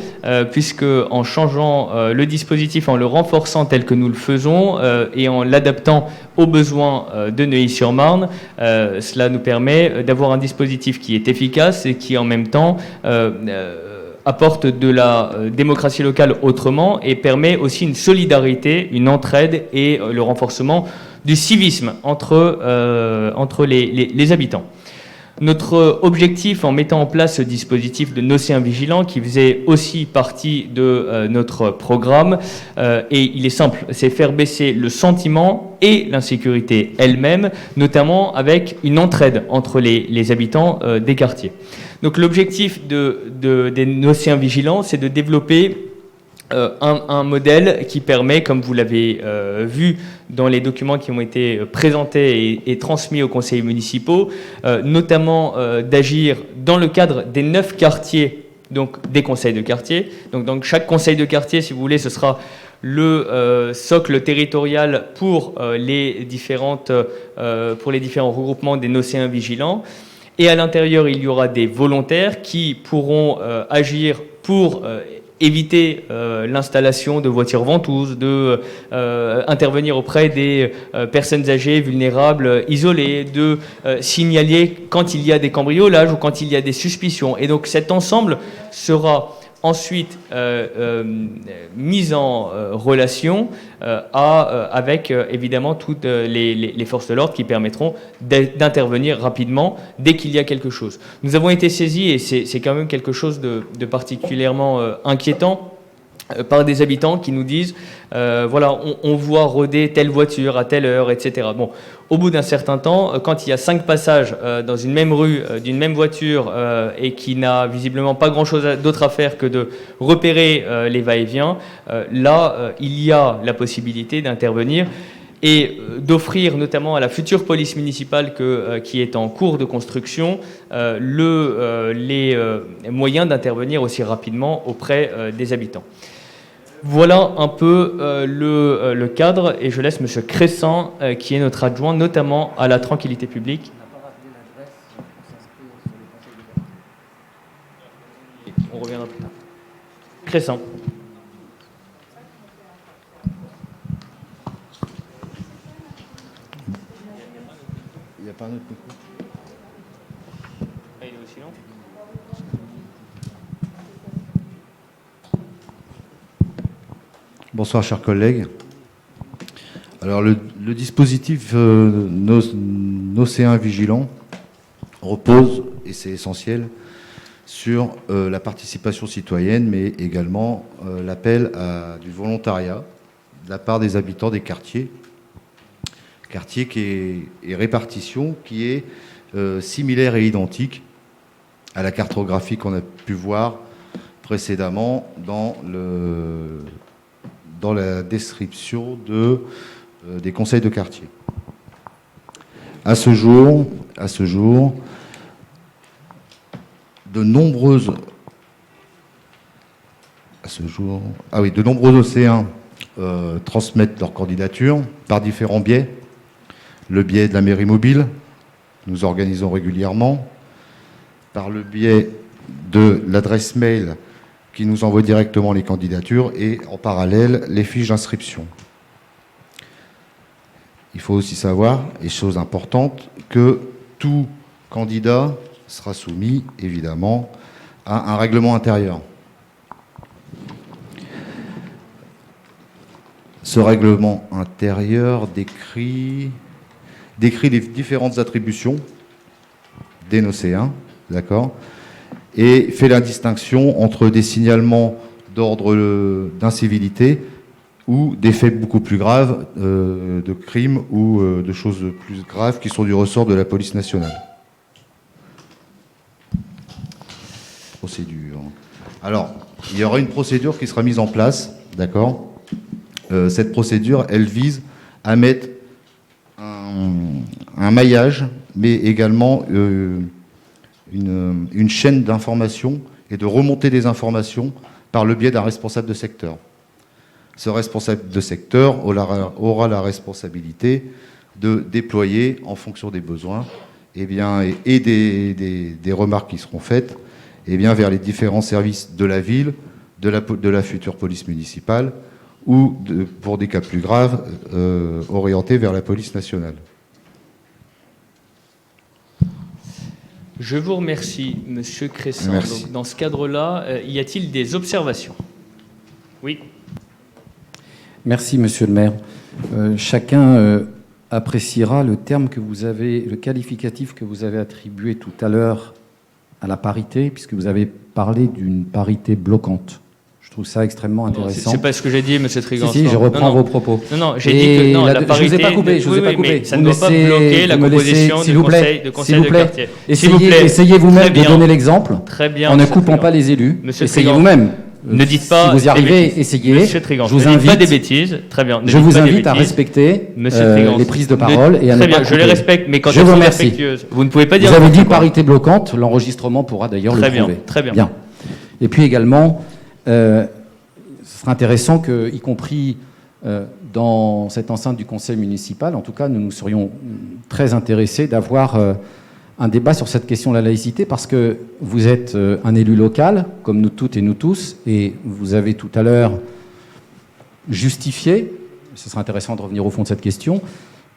puisque en changeant le dispositif, en le renforçant tel que nous le faisons et en l'adaptant aux besoins de Neuilly-sur-Marne, cela nous permet d'avoir un dispositif qui est efficace et qui en même temps apporte de la démocratie locale autrement et permet aussi une solidarité, une entraide et le renforcement du civisme entre les habitants. Notre objectif en mettant en place ce dispositif de Nocéens Vigilants, qui faisait aussi partie de notre programme, et il est simple, c'est faire baisser le sentiment et l'insécurité elle-même, notamment avec une entraide entre les habitants des quartiers. Donc l'objectif des Nocéens Vigilants, c'est de développer un modèle qui permet, comme vous l'avez vu dans les documents qui ont été présentés et transmis aux conseils municipaux, notamment d'agir dans le cadre des 9 quartiers, donc des conseils de quartier. Donc dans chaque conseil de quartier, si vous voulez, ce sera le socle territorial pour les différents regroupements des Nocéens Vigilants. Et à l'intérieur, il y aura des volontaires qui pourront agir pour éviter l'installation de voitures ventouses, intervenir auprès des personnes âgées, vulnérables, isolées, de signaler quand il y a des cambriolages ou quand il y a des suspicions. Et donc cet ensemble sera ensuite mise en relation avec évidemment toutes les forces de l'ordre qui permettront d'intervenir rapidement dès qu'il y a quelque chose. Nous avons été saisis, et c'est quand même quelque chose de particulièrement inquiétant, par des habitants qui nous disent voilà, on voit rôder telle voiture à telle heure, etc. Bon, au bout d'un certain temps, quand il y a 5 passages dans une même rue d'une même voiture et qui n'a visiblement pas grand-chose d'autre à faire que de repérer les va-et-vient, là, il y a la possibilité d'intervenir. et d'offrir notamment à la future police municipale qui est en cours de construction les moyens d'intervenir aussi rapidement auprès des habitants. Voilà un peu le cadre, et je laisse M. Cressan, qui est notre adjoint, notamment à la tranquillité publique. On reviendra plus tard. Cressan. Il n'y a pas un autre micro. Ah, il est aussi long. Bonsoir, chers collègues. Alors, le dispositif Nocéen Vigilant repose, et c'est essentiel, sur la participation citoyenne, mais également l'appel à du volontariat de la part des habitants des quartiers et répartition qui est similaire et identique à la cartographie qu'on a pu voir précédemment dans la description des conseils de quartier. À ce jour, de nombreux océans transmettent leur candidature par différents biais. Le biais de la mairie mobile, nous organisons régulièrement, par le biais de l'adresse mail qui nous envoie directement les candidatures et en parallèle les fiches d'inscription. Il faut aussi savoir, et chose importante, que tout candidat sera soumis évidemment à un règlement intérieur. Ce règlement intérieur décrit les différentes attributions des nocéens, d'accord, et fait la distinction entre des signalements d'ordre d'incivilité ou des faits beaucoup plus graves de crimes ou de choses plus graves qui sont du ressort de la police nationale. Procédure. Alors, il y aura une procédure qui sera mise en place, d'accord. Cette procédure, elle vise à mettre un maillage, mais également une chaîne d'information et de remontée des informations par le biais d'un responsable de secteur. Ce responsable de secteur aura la responsabilité de déployer, en fonction des besoins et des remarques qui seront faites, vers les différents services de la ville, de la future police municipale, ou, pour des cas plus graves, orientés vers la police nationale. Je vous remercie, Monsieur Cressan. Merci. Donc, dans ce cadre-là, y a-t-il des observations? Oui. Merci, Monsieur le maire. Chacun appréciera le qualificatif que vous avez attribué tout à l'heure à la parité, puisque vous avez parlé d'une parité bloquante. Je trouve ça extrêmement intéressant. C'est pas ce que j'ai dit, Monsieur Trigance. Si, je reprends vos propos. Non, j'ai dit que non, la parité... Je vous ai pas coupé, mais ça ne doit pas bloquer la composition du conseil de quartier. S'il vous plaît. Essayez vous-même de donner l'exemple. Très bien. En ne coupant pas les élus. Essayez vous-même. Ne dites pas. Si vous y arrivez, essayez. Monsieur Trigance, je vous ne dites pas invite. des bêtises. Très bien. Je vous invite à respecter les prises de parole et à ne pas couper. Je les respecte, mais quand je elles vous sont remercie. respectueuses, vous ne pouvez pas dire. Vous avez dit parité bloquante. L'enregistrement pourra d'ailleurs le prouver. Très bien. Bien. Et puis également, ce serait intéressant que, y compris dans cette enceinte du conseil municipal, en tout cas, nous serions très intéressés d'avoir un débat sur cette question de la laïcité, parce que vous êtes un élu local, comme nous toutes et nous tous, et vous avez tout à l'heure justifié, ce serait intéressant de revenir au fond de cette question,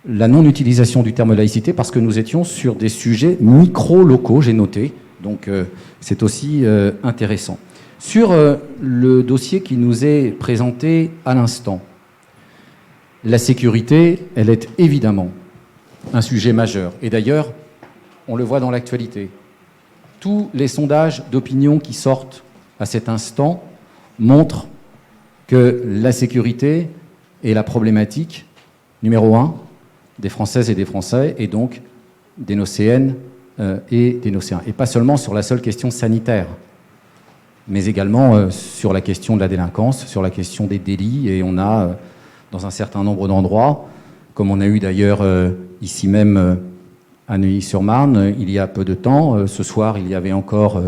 la non-utilisation du terme laïcité, parce que nous étions sur des sujets micro-locaux, j'ai noté, donc c'est aussi intéressant. Sur le dossier qui nous est présenté à l'instant, la sécurité, elle est évidemment un sujet majeur. Et d'ailleurs, on le voit dans l'actualité. Tous les sondages d'opinion qui sortent à cet instant montrent que la sécurité est la problématique numéro 1 des Françaises et des Français, et donc des Nocéennes et des Nocéens. Et pas seulement sur la seule question sanitaire, mais également sur la question de la délinquance, sur la question des délits. Et on a, dans un certain nombre d'endroits, comme on a eu d'ailleurs ici même à Neuilly-sur-Marne il y a peu de temps. Ce soir, il y avait encore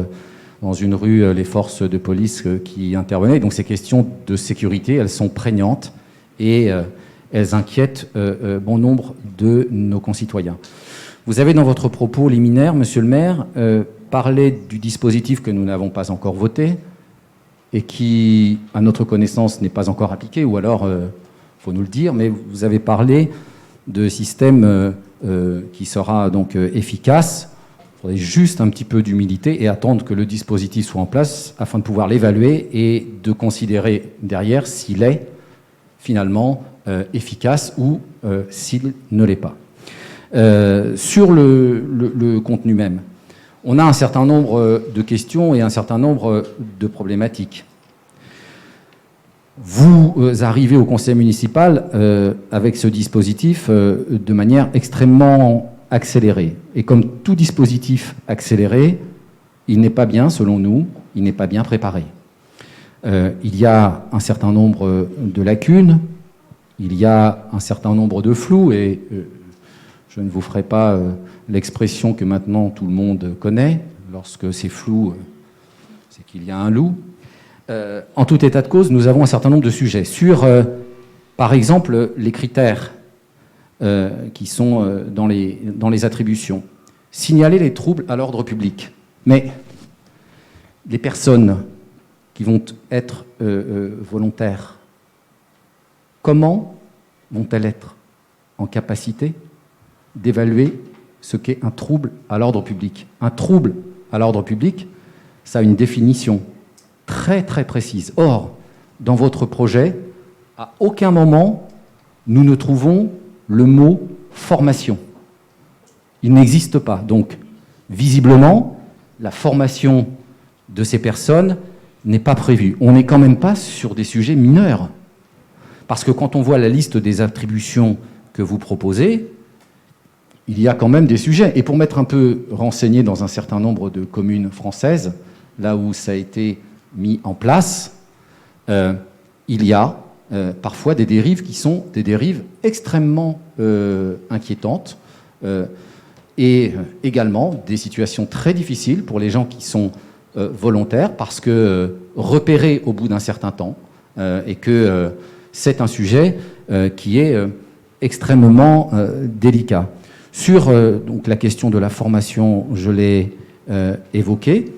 dans une rue les forces de police qui intervenaient. Donc ces questions de sécurité, elles sont prégnantes et elles inquiètent bon nombre de nos concitoyens. Vous avez dans votre propos liminaire, monsieur le maire, parlé du dispositif que nous n'avons pas encore voté et qui, à notre connaissance, n'est pas encore appliqué, ou alors, faut nous le dire, mais vous avez parlé de système qui sera donc efficace. Il faudrait juste un petit peu d'humilité et attendre que le dispositif soit en place afin de pouvoir l'évaluer et de considérer derrière s'il est finalement efficace ou s'il ne l'est pas. Sur le contenu même, on a un certain nombre de questions et un certain nombre de problématiques. Vous arrivez au conseil municipal avec ce dispositif de manière extrêmement accélérée. Et comme tout dispositif accéléré, il n'est pas bien, selon nous, il n'est pas bien préparé. Il y a un certain nombre de lacunes, il y a un certain nombre de flous, et je ne vous ferai pas l'expression que maintenant tout le monde connaît. Lorsque c'est flou, c'est qu'il y a un loup. En tout état de cause, nous avons un certain nombre de sujets. Sur, par exemple, les critères qui sont dans les attributions. Signaler les troubles à l'ordre public. Mais les personnes qui vont être volontaires, comment vont-elles être en capacité d'évaluer ce qu'est un trouble à l'ordre public? Un trouble à l'ordre public, ça a une définition très très précise. Or, dans votre projet, à aucun moment, nous ne trouvons le mot formation. Il n'existe pas. Donc, visiblement, la formation de ces personnes n'est pas prévue. On n'est quand même pas sur des sujets mineurs. Parce que quand on voit la liste des attributions que vous proposez, il y a quand même des sujets. Et pour m'être un peu renseigné dans un certain nombre de communes françaises, là où ça a été mis en place, il y a parfois des dérives qui sont des dérives extrêmement inquiétantes et également des situations très difficiles pour les gens qui sont volontaires parce que repérés au bout d'un certain temps et que c'est un sujet qui est extrêmement délicat. Sur donc, la question de la formation, je l'ai évoquée.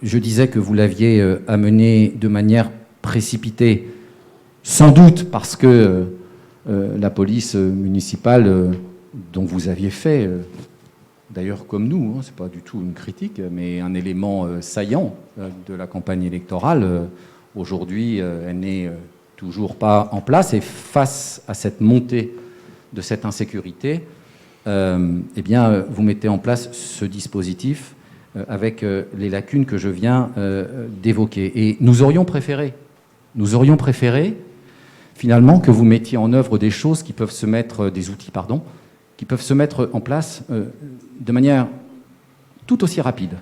Je disais que vous l'aviez amenée de manière précipitée, sans doute parce que la police municipale dont vous aviez fait, d'ailleurs comme nous, c'est pas du tout une critique, mais un élément saillant de la campagne électorale, aujourd'hui elle n'est toujours pas en place, et face à cette montée de cette insécurité, eh bien, vous mettez en place ce dispositif avec les lacunes que je viens d'évoquer. Et nous aurions préféré, finalement, que vous mettiez en œuvre des choses qui peuvent se mettre, des outils, pardon, qui peuvent se mettre en place de manière tout aussi rapide,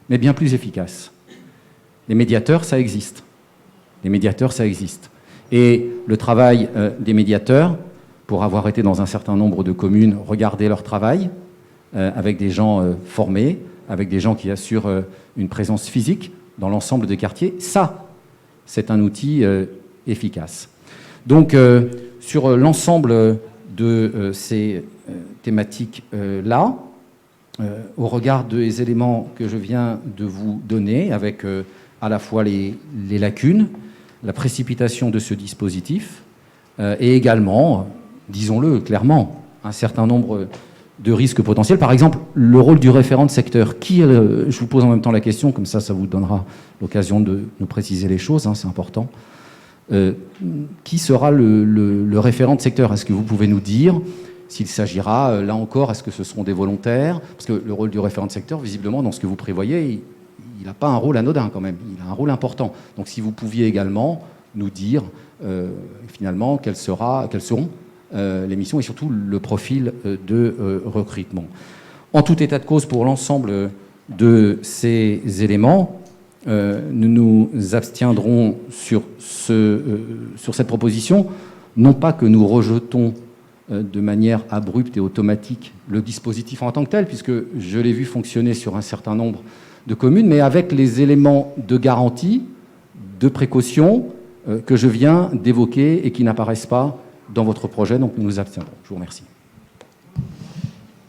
mais bien plus efficace. Les médiateurs, ça existe. Et le travail des médiateurs, pour avoir été dans un certain nombre de communes, regarder leur travail avec des gens formés, avec des gens qui assurent une présence physique dans l'ensemble des quartiers, ça, c'est un outil efficace. Donc, sur l'ensemble de ces thématiques-là, au regard des éléments que je viens de vous donner, avec à la fois les lacunes, la précipitation de ce dispositif, et également, disons-le clairement, un certain nombre de risques potentiels. Par exemple, le rôle du référent de secteur. Je vous pose en même temps la question, comme ça vous donnera l'occasion de nous préciser les choses, c'est important. Qui sera le référent de secteur? Est-ce que vous pouvez nous dire s'il s'agira, là encore, est-ce que ce seront des volontaires? Parce que le rôle du référent de secteur, visiblement, dans ce que vous prévoyez, il n'a pas un rôle anodin quand même, il a un rôle important. Donc si vous pouviez également nous dire finalement quelles seront les missions et surtout le profil de recrutement. En tout état de cause, pour l'ensemble de ces éléments, nous nous abstiendrons sur cette proposition, non pas que nous rejetons de manière abrupte et automatique le dispositif en tant que tel, puisque je l'ai vu fonctionner sur un certain nombre de communes, mais avec les éléments de garantie, de précaution que je viens d'évoquer et qui n'apparaissent pas dans votre projet. Donc nous nous abstiendrons. Je vous remercie.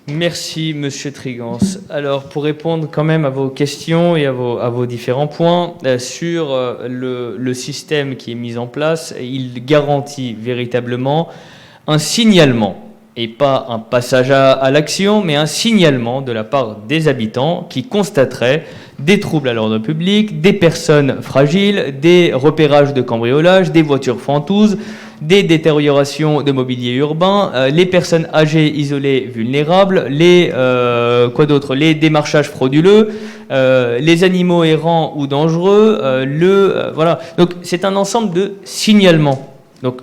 Merci, Monsieur Trigance. Alors, pour répondre quand même à vos questions et à vos différents points, sur le système qui est mis en place, il garantit véritablement un signalement, et pas un passage à l'action, mais un signalement de la part des habitants qui constateraient des troubles à l'ordre public, des personnes fragiles, des repérages de cambriolage, des voitures fantômes, des détériorations de mobilier urbain, les personnes âgées, isolées, vulnérables, quoi d'autre, les démarchages frauduleux, les animaux errants ou dangereux, voilà. Donc c'est un ensemble de signalements. Donc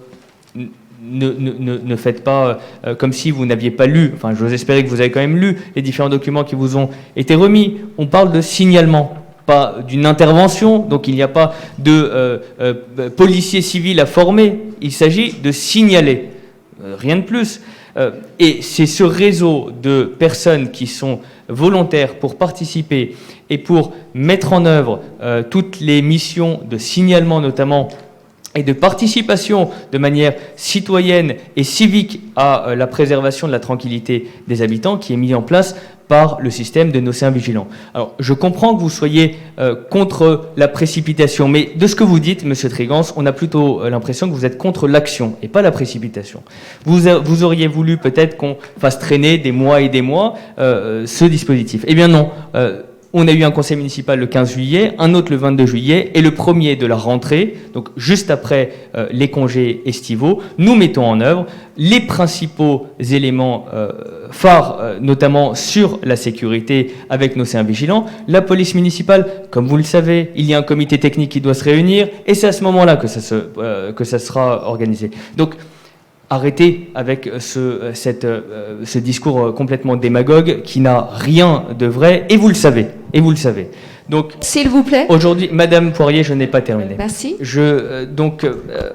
ne faites pas comme si vous n'aviez pas lu, enfin j'ose espérer que vous avez quand même lu les différents documents qui vous ont été remis. On parle de signalement, pas d'une intervention, donc il n'y a pas de policiers civils à former, il s'agit de signaler, rien de plus. Et c'est ce réseau de personnes qui sont volontaires pour participer et pour mettre en œuvre toutes les missions de signalement notamment, et de participation de manière citoyenne et civique à la préservation de la tranquillité des habitants qui est mis en place par le système de Nocéens Vigilants. Alors, je comprends que vous soyez contre la précipitation, mais de ce que vous dites, Monsieur Trigance, on a plutôt l'impression que vous êtes contre l'action et pas la précipitation. Vous auriez voulu peut-être qu'on fasse traîner des mois et des mois ce dispositif. Eh bien non. On a eu un conseil municipal le 15 juillet, un autre le 22 juillet, et le premier de la rentrée, donc juste après les congés estivaux, nous mettons en œuvre les principaux éléments phares, notamment sur la sécurité avec Nocéens Vigilants. La police municipale, comme vous le savez, il y a un comité technique qui doit se réunir, et c'est à ce moment-là que ça sera organisé. Donc, arrêtez avec ce discours complètement démagogue qui n'a rien de vrai, et vous le savez. Donc, s'il vous plaît. Aujourd'hui, Madame Poirier, je n'ai pas terminé. Merci.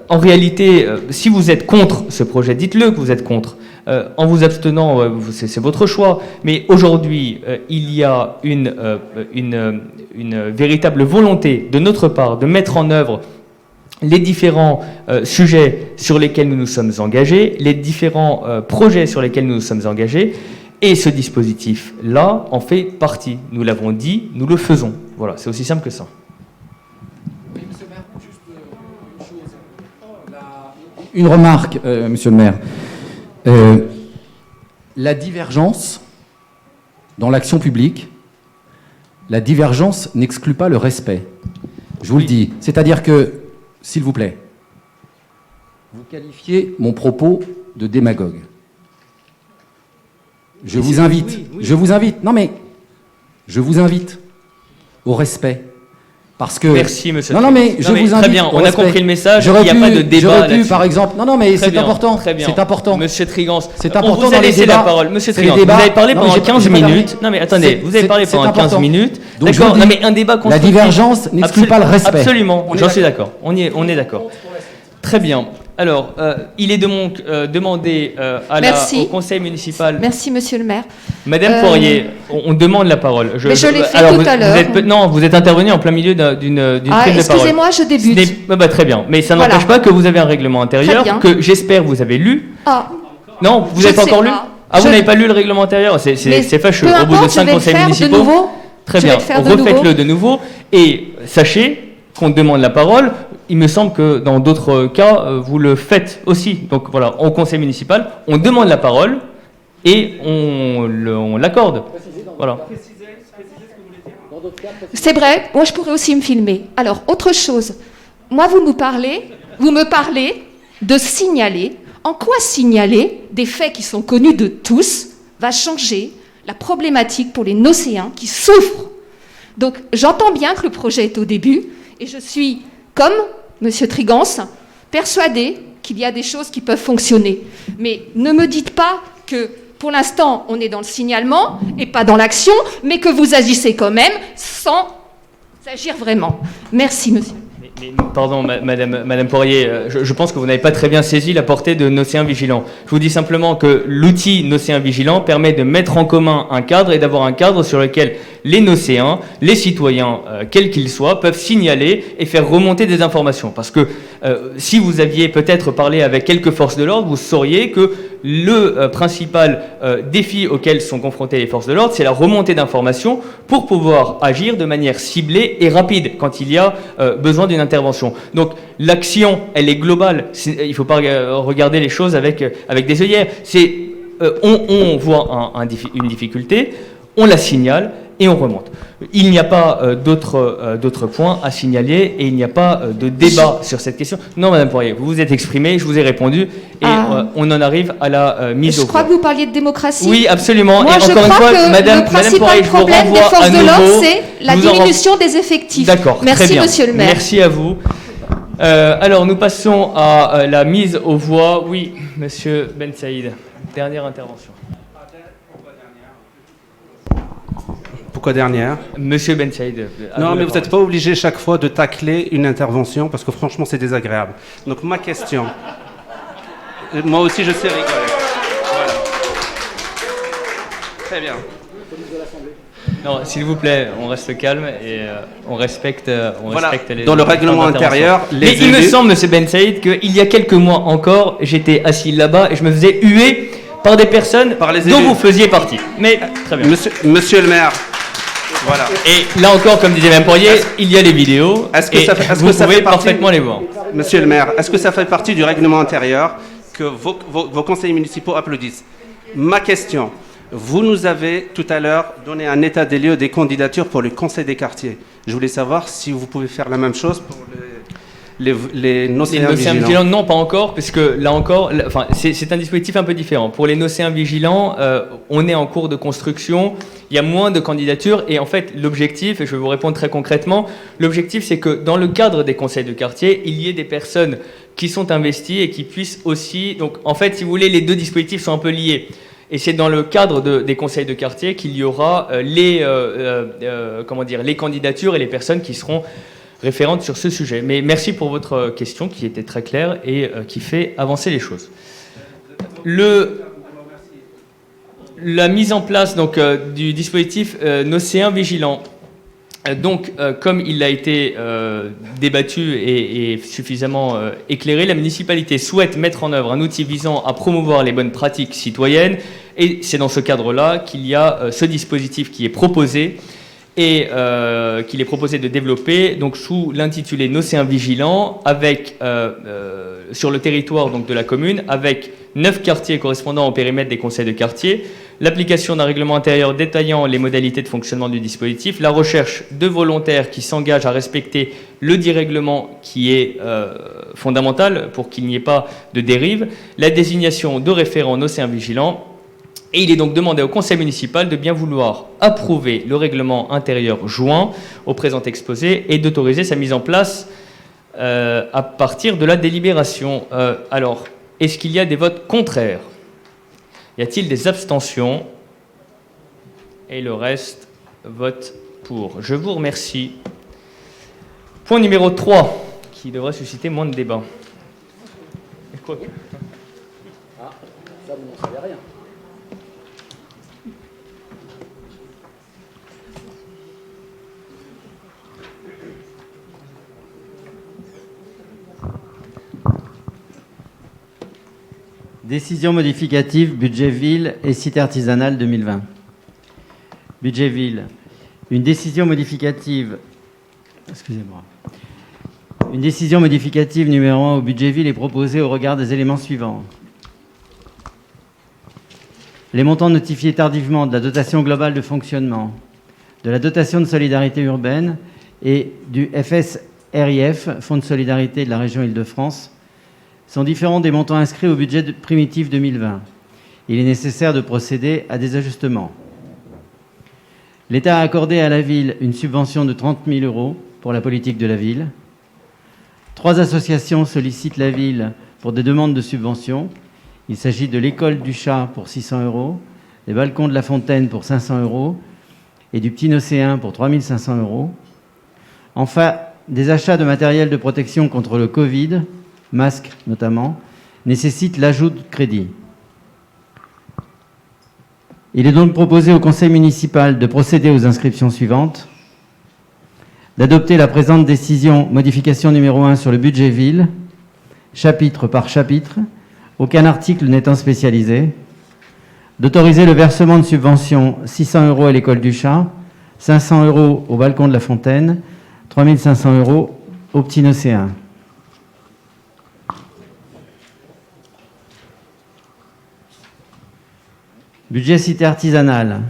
En réalité, si vous êtes contre ce projet, dites-le que vous êtes contre. En vous abstenant, c'est votre choix. Mais aujourd'hui, il y a une véritable volonté de notre part de mettre en œuvre les différents sujets sur lesquels nous nous sommes engagés, les différents projets sur lesquels nous nous sommes engagés, et ce dispositif-là en fait partie. Nous l'avons dit, nous le faisons. Voilà, c'est aussi simple que ça. Oui, Monsieur le maire, juste une chose. Une remarque, Monsieur le maire. La divergence dans l'action publique, la divergence n'exclut pas le respect. Je vous le dis. C'est-à-dire que, s'il vous plaît, vous qualifiez mon propos de démagogue. Je vous invite au respect. Parce que... Merci, monsieur. Non, mais je vous invite. Très bien, on a compris le message, il n'y a pas de débat là-dessus. Par exemple... Non, mais c'est important. Très bien. C'est important. Monsieur Trigance, c'est important. On vous a laissé la parole. Monsieur Trigance, vous avez parlé pendant 15 minutes. Non, mais attendez, vous avez parlé pendant 15 minutes. D'accord, non, mais un débat constructif. La divergence n'exclut pas le respect. Absolument, j'en suis d'accord. On est d'accord. Très bien. Alors, il est donc demandé au conseil municipal... Merci, monsieur le maire. Madame Poirier, on demande la parole. Mais je l'ai fait tout à l'heure. Vous êtes intervenu en plein milieu d'une prise de parole. Excusez-moi, je débute. Très bien, mais ça n'empêche pas que vous avez un règlement intérieur que j'espère vous avez lu. Non, vous n'avez pas encore lu. Vous n'avez pas lu le règlement intérieur. C'est fâcheux. Au bout de 5 conseils municipaux... Très bien, refaites-le de nouveau. Et sachez qu'on demande la parole. Il me semble que dans d'autres cas, vous le faites aussi. Donc voilà, au conseil municipal, on demande la parole et on l'accorde. Voilà. C'est vrai, moi je pourrais aussi me filmer. Alors, autre chose. Moi, vous me parlez de signaler. En quoi signaler des faits qui sont connus de tous va changer la problématique pour les Nocéens qui souffrent? Donc, j'entends bien que le projet est au début et je suis, comme Monsieur Trigance, persuadé qu'il y a des choses qui peuvent fonctionner. Mais ne me dites pas que, pour l'instant, on est dans le signalement et pas dans l'action, mais que vous agissez quand même sans agir vraiment. Merci, monsieur. Mais, pardon, Madame Poirier, je pense que vous n'avez pas très bien saisi la portée de Nocéen Vigilant. Je vous dis simplement que l'outil Nocéen Vigilant permet de mettre en commun un cadre et d'avoir un cadre sur lequel les nocéens, les citoyens, quels qu'ils soient, peuvent signaler et faire remonter des informations. Parce que si vous aviez peut-être parlé avec quelques forces de l'ordre, vous sauriez que le principal défi auquel sont confrontées les forces de l'ordre, c'est la remontée d'informations pour pouvoir agir de manière ciblée et rapide quand il y a besoin d'une intervention. Donc l'action, elle est globale. Il ne faut pas regarder les choses avec des œillères. On voit une difficulté, on la signale et on remonte. Il n'y a pas d'autres points à signaler et il n'y a pas de débat sur cette question. Non, Madame Poirier, vous vous êtes exprimée, je vous ai répondu et on en arrive à la mise au point. Je crois que vous parliez de démocratie. Oui, absolument. Moi, et encore une fois, Madame Poirier, je vous renvoie des forces à de l'ordre, nouveau. c'est la diminution des effectifs. D'accord, Merci, très bien. Monsieur le maire. Merci à vous. Alors, nous passons à la mise aux voix. Oui, Monsieur Ben Saïd, dernière intervention. Pourquoi dernière? Monsieur Ben Saïd. Non, mais vous n'êtes pas obligé chaque fois de tacler une intervention parce que franchement, c'est désagréable. Donc, ma question. Moi aussi, je sais rigoler. Voilà. Très bien. Non, s'il vous plaît, on reste calme et on respecte les. Dans le règlement intérieur, Mais il me semble, Monsieur Ben Saïd, qu'il y a quelques mois encore, j'étais assis là-bas et je me faisais huer par des personnes dont vous faisiez partie. Mais très bien. Monsieur le maire. Voilà. Et là encore, comme disait Mme Poirier, il y a les vidéos. Vous pouvez parfaitement les voir. Monsieur le maire, est-ce que ça fait partie du règlement intérieur que vos conseillers municipaux applaudissent? Ma question. Vous nous avez tout à l'heure donné un état des lieux des candidatures pour le conseil des quartiers. Je voulais savoir si vous pouvez faire la même chose pour les nocéens vigilants. Non, pas encore, parce que là encore, c'est un dispositif un peu différent. Pour les nocéens vigilants, on est en cours de construction, il y a moins de candidatures, et en fait, l'objectif, et je vais vous répondre très concrètement, l'objectif, c'est que dans le cadre des conseils de quartier, il y ait des personnes qui sont investies et qui puissent aussi... Donc, en fait, si vous voulez, les deux dispositifs sont un peu liés. Et c'est dans le cadre des conseils de quartier qu'il y aura les candidatures et les personnes qui seront référentes sur ce sujet. Mais merci pour votre question qui était très claire et qui fait avancer les choses. La mise en place donc, du dispositif Nocéen Vigilant. Donc, comme il a été débattu et suffisamment éclairé, la municipalité souhaite mettre en œuvre un outil visant à promouvoir les bonnes pratiques citoyennes. Et c'est dans ce cadre-là qu'il y a ce dispositif qui est proposé et qu'il est proposé de développer donc, sous l'intitulé Nocéen Vigilant avec, sur le territoire donc, de la commune avec 9 quartiers correspondant au périmètre des conseils de quartier, l'application d'un règlement intérieur détaillant les modalités de fonctionnement du dispositif, la recherche de volontaires qui s'engagent à respecter le dit règlement qui est fondamental pour qu'il n'y ait pas de dérive, la désignation de référents Nocéen Vigilant. Et il est donc demandé au conseil municipal de bien vouloir approuver le règlement intérieur joint au présent exposé et d'autoriser sa mise en place à partir de la délibération. Alors, est-ce qu'il y a des votes contraires? Y a-t-il des abstentions? Et le reste vote pour. Je vous remercie. Point numéro 3, qui devrait susciter moins de débats. Ça, vous n'en savez rien. Décision modificative, budget ville et cité artisanale 2020. Budget ville. Une décision modificative. Excusez-moi. Une décision modificative numéro 1 au budget ville est proposée au regard des éléments suivants. Les montants notifiés tardivement de la dotation globale de fonctionnement, de la dotation de solidarité urbaine et du FSRIF, Fonds de solidarité de la région Île-de-France, sont différents des montants inscrits au budget primitif 2020. Il est nécessaire de procéder à des ajustements. L'État a accordé à la ville une subvention de 30 000 € pour la politique de la ville. 3 associations sollicitent la ville pour des demandes de subventions. Il s'agit de l'École du Chat pour 600 €, les Balcons de la Fontaine pour 500 € et du Petit Nocéen pour 3 500 €. Enfin, des achats de matériel de protection contre le Covid, masques notamment, nécessitent l'ajout de crédit. Il est donc proposé au Conseil municipal de procéder aux inscriptions suivantes. D'adopter la présente décision, modification numéro 1 sur le budget ville, chapitre par chapitre, aucun article n'étant spécialisé. D'autoriser le versement de subventions 600 € à l'école du Chat, 500 € au balcon de la Fontaine, 3 500 € au Petit Océan. Budget cité artisanale.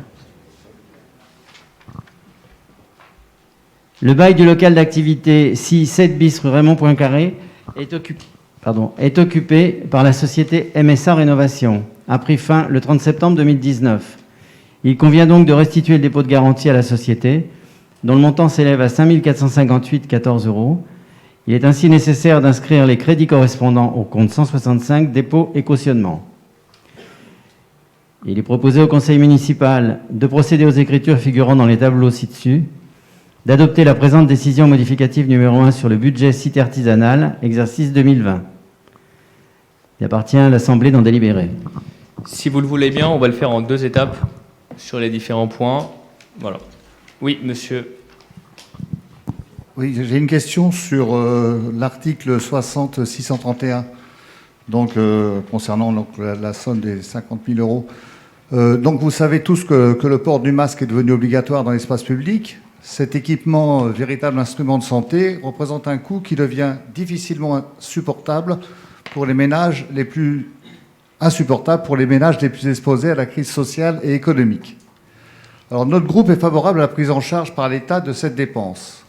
Le bail du local d'activité 6-7 bis rue Raymond Poincaré est occupé par la société MSA Rénovation, a pris fin le 30 septembre 2019. Il convient donc de restituer le dépôt de garantie à la société, dont le montant s'élève à 5 458,14 €. Il est ainsi nécessaire d'inscrire les crédits correspondants au compte 165 dépôt et cautionnement. Il est proposé au Conseil municipal de procéder aux écritures figurant dans les tableaux ci-dessus, d'adopter la présente décision modificative numéro 1 sur le budget cité artisanale, exercice 2020. Il appartient à l'Assemblée d'en délibérer. Si vous le voulez bien, on va le faire en 2 étapes sur les différents points. Voilà. Oui, monsieur. Oui, j'ai une question sur l'article 60-631, donc, concernant donc, la somme des 50 000 €. Donc vous savez tous que le port du masque est devenu obligatoire dans l'espace public. Cet équipement, véritable instrument de santé, représente un coût qui devient difficilement supportable pour les ménages les plus exposés à la crise sociale et économique. Alors notre groupe est favorable à la prise en charge par l'État de cette dépense.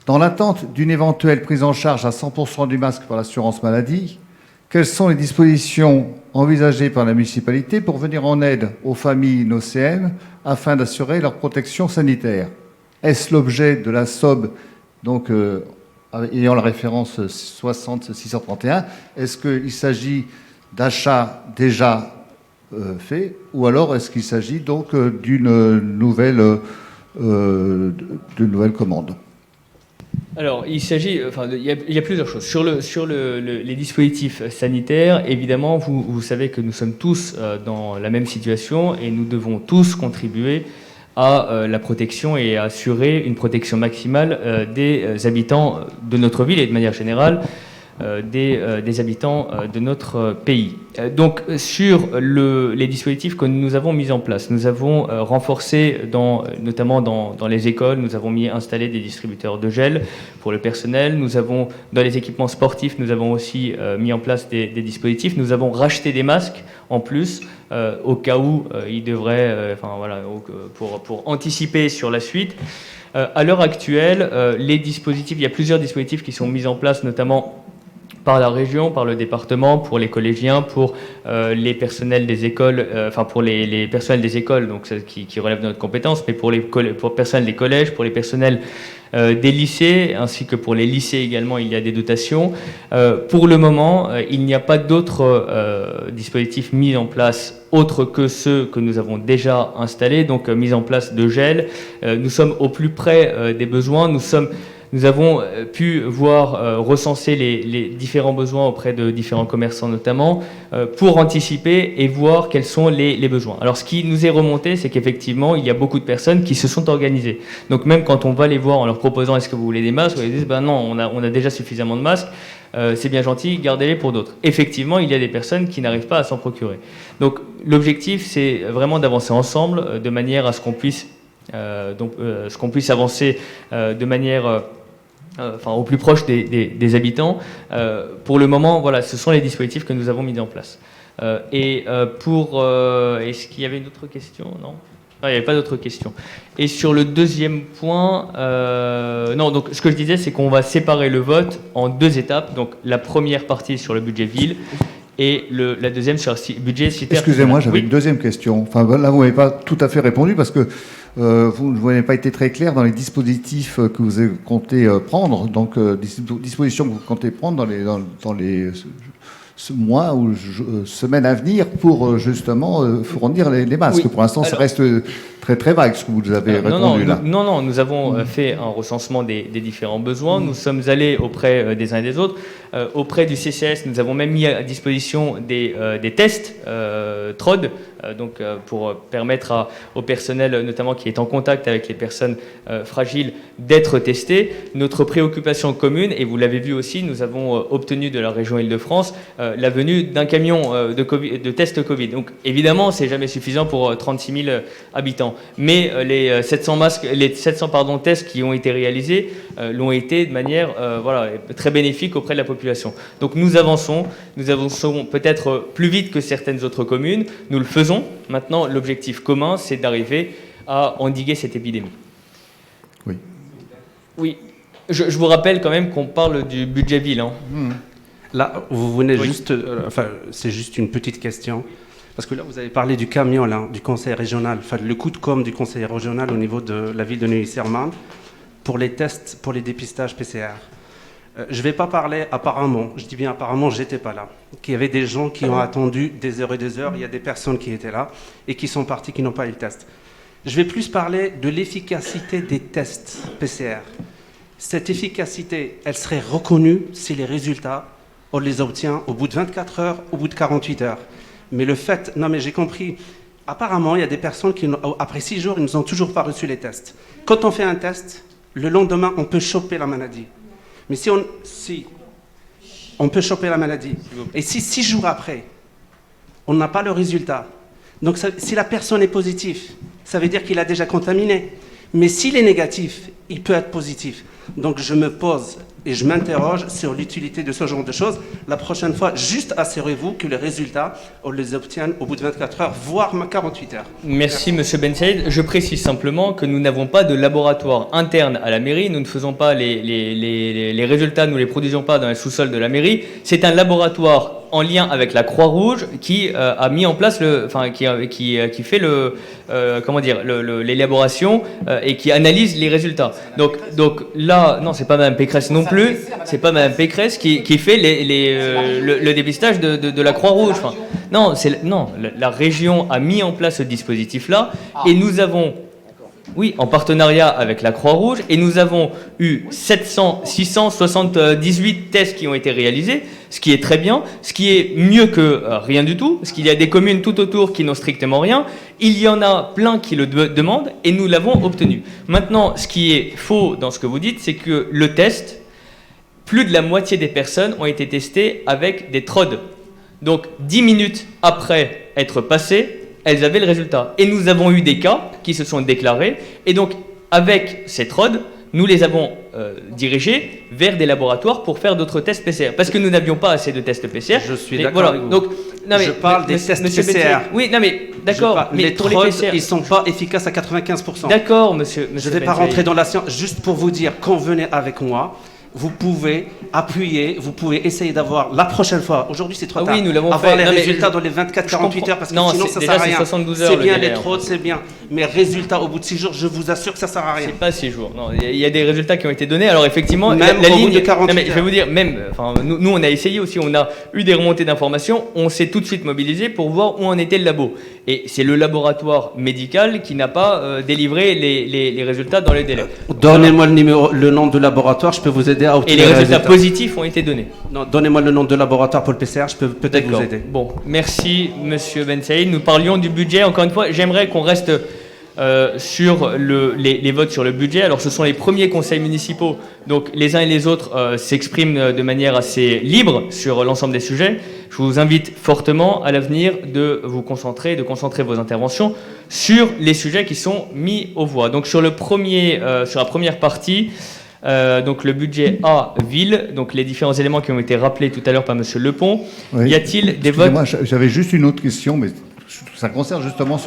Dans l'attente d'une éventuelle prise en charge à 100% du masque par l'assurance maladie, quelles sont les dispositions envisagées par la municipalité pour venir en aide aux familles nocéennes afin d'assurer leur protection sanitaire? Est-ce l'objet de la SOB, donc, ayant la référence 60-631? Est-ce qu'il s'agit d'achats déjà faits, ou alors est-ce qu'il s'agit donc d'une nouvelle commande? Alors, il y a plusieurs choses. Sur les dispositifs sanitaires, évidemment, vous savez que nous sommes tous dans la même situation et nous devons tous contribuer à la protection et à assurer une protection maximale des habitants de notre ville et de manière générale des habitants de notre pays. Donc sur les dispositifs que nous avons mis en place, nous avons renforcé notamment dans les écoles, nous avons installé des distributeurs de gel pour le personnel, nous avons dans les équipements sportifs, nous avons aussi mis en place des dispositifs, nous avons racheté des masques en plus au cas où il devrait, pour anticiper sur la suite. À l'heure actuelle, il y a plusieurs dispositifs qui sont mis en place, notamment par la région, par le département, pour les collégiens, pour les personnels des écoles, pour les personnels des écoles, donc qui relèvent de notre compétence, mais pour le personnel des collèges, pour les personnels des lycées, ainsi que pour les lycées également, il y a des dotations. Pour le moment, il n'y a pas d'autres dispositifs mis en place autres que ceux que nous avons déjà installés, donc mise en place de gel. Nous sommes au plus près des besoins, nous avons pu recenser les différents besoins auprès de différents commerçants notamment, pour anticiper et voir quels sont les besoins. Alors ce qui nous est remonté, c'est qu'effectivement, il y a beaucoup de personnes qui se sont organisées. Donc même quand on va les voir en leur proposant « est-ce que vous voulez des masques ?», ils disent « ben non, on a déjà suffisamment de masques, c'est bien gentil, gardez-les pour d'autres ». Effectivement, il y a des personnes qui n'arrivent pas à s'en procurer. Donc l'objectif, c'est vraiment d'avancer ensemble de manière à ce qu'on puisse avancer de manière au plus proche des habitants. Pour le moment, voilà, ce sont les dispositifs que nous avons mis en place. Est-ce qu'il y avait une autre question? Non, il n'y avait pas d'autres questions. Et sur le deuxième point, donc ce que je disais, c'est qu'on va séparer le vote en 2 étapes. Donc la première partie sur le budget ville et la deuxième sur le budget cité. Excusez-moi, j'avais une deuxième question. Enfin, là, vous n'avez pas tout à fait répondu parce que vous n'avez pas été très clair dans les dispositifs que vous comptez prendre, donc dispositions que vous comptez prendre dans les mois ou semaines à venir pour justement fournir les masques. Oui. Pour l'instant, ça reste très très vague ce que vous avez répondu là. Non, nous avons fait un recensement des différents besoins. Nous sommes allés auprès des uns et des autres. Auprès du CCS, nous avons même mis à disposition des tests TROD, pour permettre au personnel, notamment qui est en contact avec les personnes fragiles, d'être testés. Notre préoccupation commune, et vous l'avez vu aussi, nous avons obtenu de la région Île-de-France la venue d'un camion de tests Covid. Donc évidemment, c'est jamais suffisant pour 36 000 habitants. Mais les 700 tests qui ont été réalisés l'ont été de manière très bénéfique auprès de la population. Donc nous avançons peut-être plus vite que certaines autres communes. Nous le faisons. Maintenant, l'objectif commun, c'est d'arriver à endiguer cette épidémie. Oui. Je vous rappelle quand même qu'on parle du budget ville. Là, vous venez juste... c'est juste une petite question. Parce que là, vous avez parlé du camion, là, du conseil régional, le coût de com du conseil régional au niveau de la ville de Neuilly-sur-Marne pour les tests, pour les dépistages PCR. Je ne vais pas parler apparemment, je dis bien apparemment, je n'étais pas là, qu'il y avait des gens qui ont attendu des heures et des heures, il y a des personnes qui étaient là et qui sont parties, qui n'ont pas eu le test. Je vais plus parler de l'efficacité des tests PCR. Cette efficacité, elle serait reconnue si les résultats, on les obtient au bout de 24 heures, au bout de 48 heures. Mais le fait, non mais j'ai compris, apparemment il y a des personnes qui, après 6 jours, ils nous ont toujours pas reçu les tests. Quand on fait un test, le lendemain, on peut choper la maladie. Mais si on peut choper la maladie, et si 6 jours après, on n'a pas le résultat, donc si la personne est positive, ça veut dire qu'il a déjà contaminé. Mais s'il est négatif, il peut être positif. Donc je me pose et je m'interroge sur l'utilité de ce genre de choses. La prochaine fois, juste assurez-vous que les résultats, on les obtienne au bout de 24 heures, voire 48 heures. Merci, M. Ben Saïd. Je précise simplement que nous n'avons pas de laboratoire interne à la mairie. Nous ne faisons pas les résultats, nous ne les produisons pas dans le sous-sol de la mairie. C'est un laboratoire en lien avec la Croix-Rouge qui a mis en place qui fait l'élaboration et qui analyse les résultats. Donc là, non, c'est pas Mme Pécresse non plus. C'est pas Mme Pécresse qui fait le dépistage de la Croix-Rouge. La région a mis en place ce dispositif-là et nous avons, oui, en partenariat avec la Croix-Rouge, et nous avons eu 678 tests qui ont été réalisés, ce qui est très bien, ce qui est mieux que rien du tout, parce qu'il y a des communes tout autour qui n'ont strictement rien. Il y en a plein qui le demandent, et nous l'avons obtenu. Maintenant, ce qui est faux dans ce que vous dites, c'est que le test, plus de la moitié des personnes ont été testées avec des TROD. Donc, 10 minutes après être passées, elles avaient le résultat. Et nous avons eu des cas qui se sont déclarés. Et donc, avec ces TROD, nous les avons dirigés vers des laboratoires pour faire d'autres tests PCR. Parce que nous n'avions pas assez de tests PCR. Je suis d'accord avec vous. Donc, je parle des tests PCR. Oui, non mais d'accord. Mais les pour TROD, les PCR, ils ne sont pas efficaces à 95%. D'accord, monsieur. Je ne vais pas rentrer dans la science. Juste pour vous dire, quand vous venez avec moi, vous pouvez appuyer, vous pouvez essayer d'avoir la prochaine fois. Aujourd'hui, c'est trop tard. Oui, nous l'avons avoir fait. les résultats dans les 24-48 heures parce que sinon, ça sert à rien. 72 heures, c'est bien le délai, les TROD, c'est bien. Mais résultats au bout de 6 jours, je vous assure que ça sert à rien. C'est pas 6 jours. Non, il y a des résultats qui ont été donnés. Alors effectivement, Même la au ligne. bout de 48 non, mais je vais heures. vous dire, nous, on a essayé aussi. On a eu des remontées d'informations. On s'est tout de suite mobilisé pour voir où en était le labo. Et c'est le laboratoire médical qui n'a pas délivré les résultats dans les délais. Donnez-moi le nom de laboratoire, je peux vous aider à Et obtenir les résultats positifs ont été donnés. Non, donnez-moi le nom de laboratoire pour le PCR, je peux peut-être vous aider. Bon, merci Monsieur Ben Saïd. Nous parlions du budget. Encore une fois, j'aimerais qu'on reste sur les votes sur le budget. Alors, ce sont les premiers conseils municipaux. Donc, les uns et les autres s'expriment de manière assez libre sur l'ensemble des sujets. Je vous invite fortement à l'avenir de vous concentrer, de concentrer vos interventions sur les sujets qui sont mis aux voix. Donc, sur la première partie, donc le budget A, ville, donc les différents éléments qui ont été rappelés tout à l'heure par Monsieur Lepont. Oui. Y a-t-il des votes? Excusez-moi, j'avais juste une autre question, mais ça concerne justement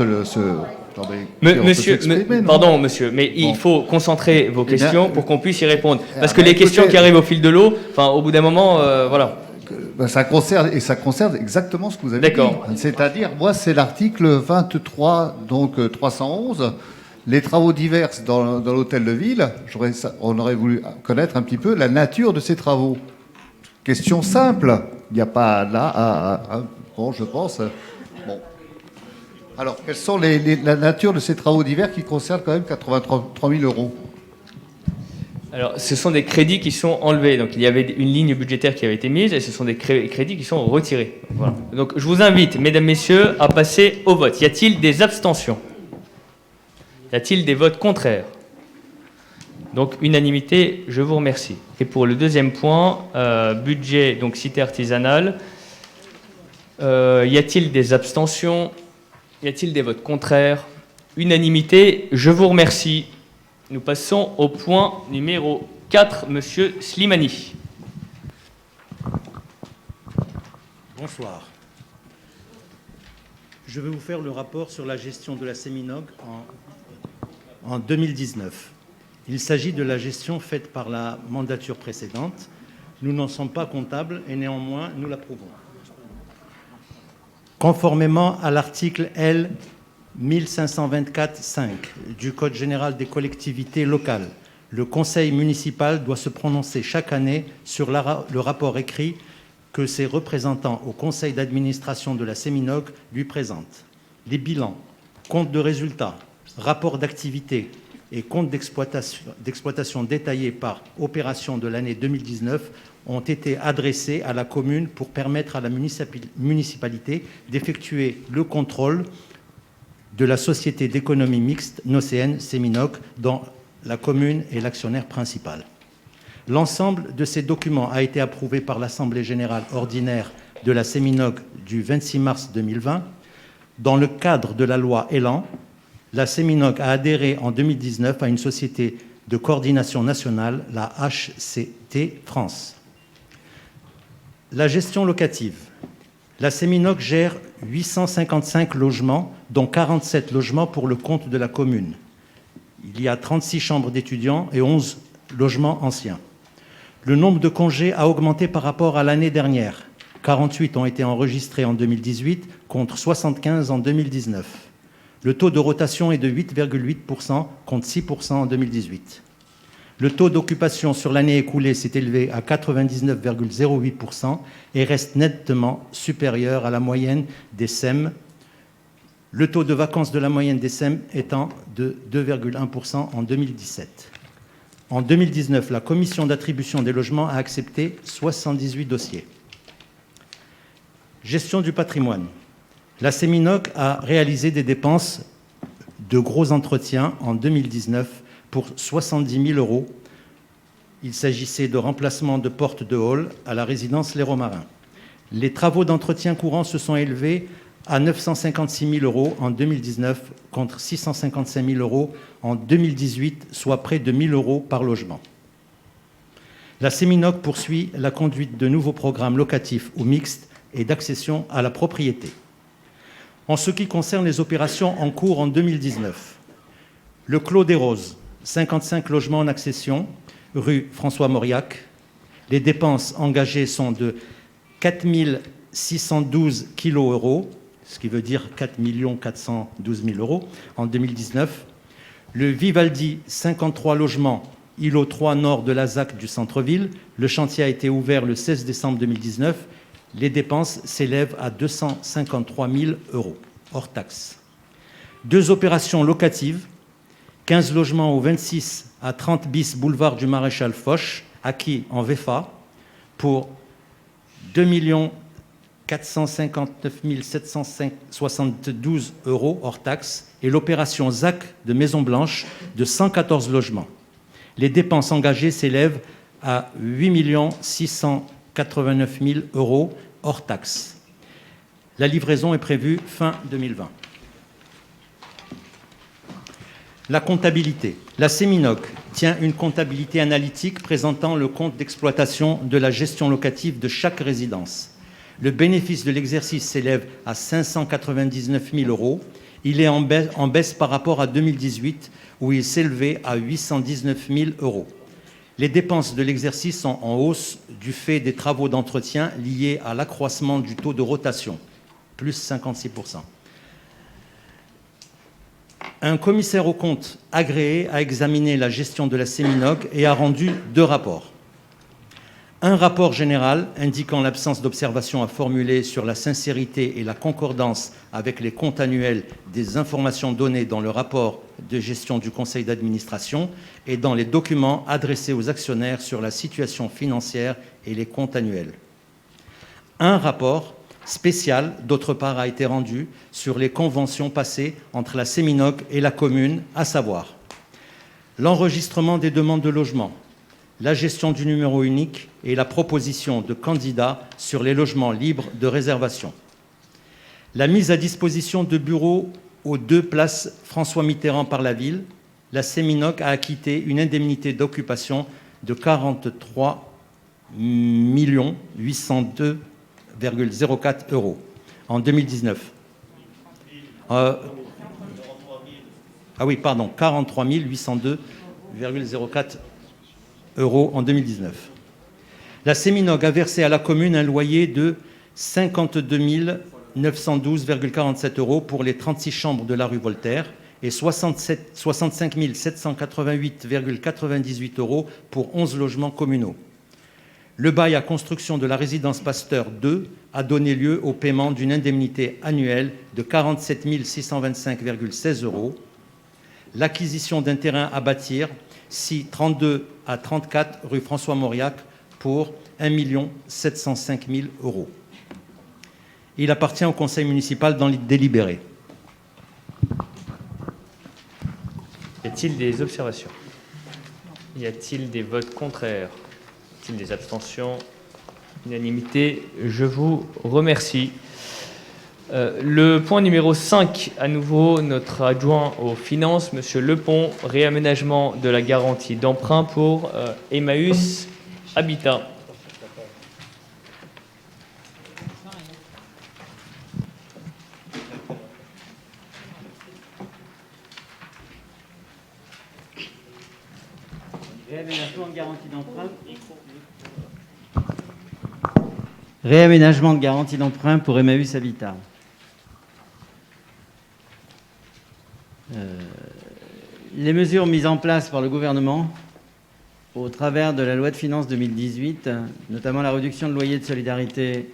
Monsieur, pardon, monsieur, mais il faut concentrer vos questions pour qu'on puisse y répondre. Parce que les questions qui arrivent au fil de l'eau, au bout d'un moment, voilà. Ça concerne exactement ce que vous avez dit. D'accord. C'est-à-dire, moi, c'est l'article 23, donc 311, les travaux divers dans l'hôtel de ville. On aurait voulu connaître un petit peu la nature de ces travaux. Question simple. Il n'y a pas là bon, je pense. Bon. Alors, quelles sont la nature de ces travaux divers qui concernent quand même 83 000 euros? Alors, ce sont des crédits qui sont enlevés. Donc, il y avait une ligne budgétaire qui avait été mise et ce sont des crédits qui sont retirés. Voilà. Donc, je vous invite, mesdames, messieurs, à passer au vote. Y a-t-il des abstentions? Y a-t-il des votes contraires? Donc, unanimité, je vous remercie. Et pour le deuxième point, budget, donc cité artisanale, y a-t-il des abstentions? Y a-t-il des votes contraires? Unanimité, je vous remercie. Nous passons au point numéro 4, Monsieur Slimani. Bonsoir. Je vais vous faire le rapport sur la gestion de la Séminog en 2019. Il s'agit de la gestion faite par la mandature précédente. Nous n'en sommes pas comptables et néanmoins nous l'approuvons. Conformément à l'article L. 1524-5 du Code général des collectivités locales, le conseil municipal doit se prononcer chaque année sur le rapport écrit que ses représentants au conseil d'administration de la Séminog lui présentent. Les bilans, comptes de résultats, rapports d'activité et comptes d'exploitation détaillés par opération de l'année 2019 ont été adressés à la commune pour permettre à la municipalité d'effectuer le contrôle de la société d'économie mixte Nocéenne Séminog, dont la commune est l'actionnaire principal. L'ensemble de ces documents a été approuvé par l'Assemblée générale ordinaire de la Séminog du 26 mars 2020. Dans le cadre de la loi Elan, la Séminog a adhéré en 2019 à une société de coordination nationale, la HCT France. La gestion locative. La Séminog gère 855 logements, dont 47 logements pour le compte de la commune. Il y a 36 chambres d'étudiants et 11 logements anciens. Le nombre de congés a augmenté par rapport à l'année dernière. 48 ont été enregistrés en 2018 contre 75 en 2019. Le taux de rotation est de 8,8% contre 6% en 2018. Le taux d'occupation sur l'année écoulée s'est élevé à 99,08% et reste nettement supérieur à la moyenne des SEM. Le taux de vacances de la moyenne des SEM étant de 2,1% en 2017. En 2019, la commission d'attribution des logements a accepté 78 dossiers. Gestion du patrimoine. La Séminog a réalisé des dépenses de gros entretien en 2019 pour 70 000 euros. Il s'agissait de remplacement de portes de hall à la résidence Les Romarins. Les travaux d'entretien courant se sont élevés à 956 000 euros en 2019 contre 655 000 euros en 2018, soit près de 1 000 euros par logement. La Séminog poursuit la conduite de nouveaux programmes locatifs ou mixtes et d'accession à la propriété. En ce qui concerne les opérations en cours en 2019, le Clos des Roses, 55 logements en accession, rue François Mauriac. Les dépenses engagées sont de 4 612 kg, ce qui veut dire 4 412 000 euros en 2019. Le Vivaldi, 53 logements, îlot 3 nord de la ZAC du centre-ville. Le chantier a été ouvert le 16 décembre 2019. Les dépenses s'élèvent à 253 000 euros, hors taxes. 2 opérations locatives, 15 logements au 26 à 30 bis boulevard du Maréchal Foch, acquis en VFA, pour 2 459 772 euros hors taxes, et l'opération ZAC de Maison Blanche de 114 logements. Les dépenses engagées s'élèvent à 8 689 000 euros hors taxes. La livraison est prévue fin 2020. La comptabilité. La Séminog tient une comptabilité analytique présentant le compte d'exploitation de la gestion locative de chaque résidence. Le bénéfice de l'exercice s'élève à 599 000 euros. Il est en baisse par rapport à 2018, où il s'élevait à 819 000 euros. Les dépenses de l'exercice sont en hausse du fait des travaux d'entretien liés à l'accroissement du taux de rotation, plus 56%. Un commissaire aux comptes agréé a examiné la gestion de la Séminog et a rendu 2 rapports. Un rapport général indiquant l'absence d'observation à formuler sur la sincérité et la concordance avec les comptes annuels des informations données dans le rapport de gestion du conseil d'administration et dans les documents adressés aux actionnaires sur la situation financière et les comptes annuels. Un rapport spécial, d'autre part, a été rendu sur les conventions passées entre la Séminoc et la commune, à savoir l'enregistrement des demandes de logement, la gestion du numéro unique et la proposition de candidats sur les logements libres de réservation. La mise à disposition de bureaux aux 2 places François Mitterrand par la ville, la Séminoc a acquitté une indemnité d'occupation de 43 802,04 € en 2019. 43 802,04 € en 2019. La Séminoc a versé à la commune un loyer de 52 912,47 € pour les 36 chambres de la rue Voltaire et 65 788,98 € pour 11 logements communaux. Le bail à construction de la résidence Pasteur 2 a donné lieu au paiement d'une indemnité annuelle de 47 625,16 €. L'acquisition d'un terrain à bâtir, 32 à 34 rue François Mauriac, pour 1 705 000 €. Il appartient au conseil municipal d'en délibérer. Y a-t-il des observations? Y a-t-il des votes contraires? Y a-t-il des abstentions? Unanimité, je vous remercie. Le point numéro 5, à nouveau, notre adjoint aux finances, M. Lepont, réaménagement de la garantie d'emprunt pour Emmaüs Habitat. Réaménagement de garantie d'emprunt. Réaménagement de garantie d'emprunt pour Emmaüs Habitat. Les mesures mises en place par le gouvernement au travers de la loi de finances 2018, notamment la réduction de loyer de solidarité,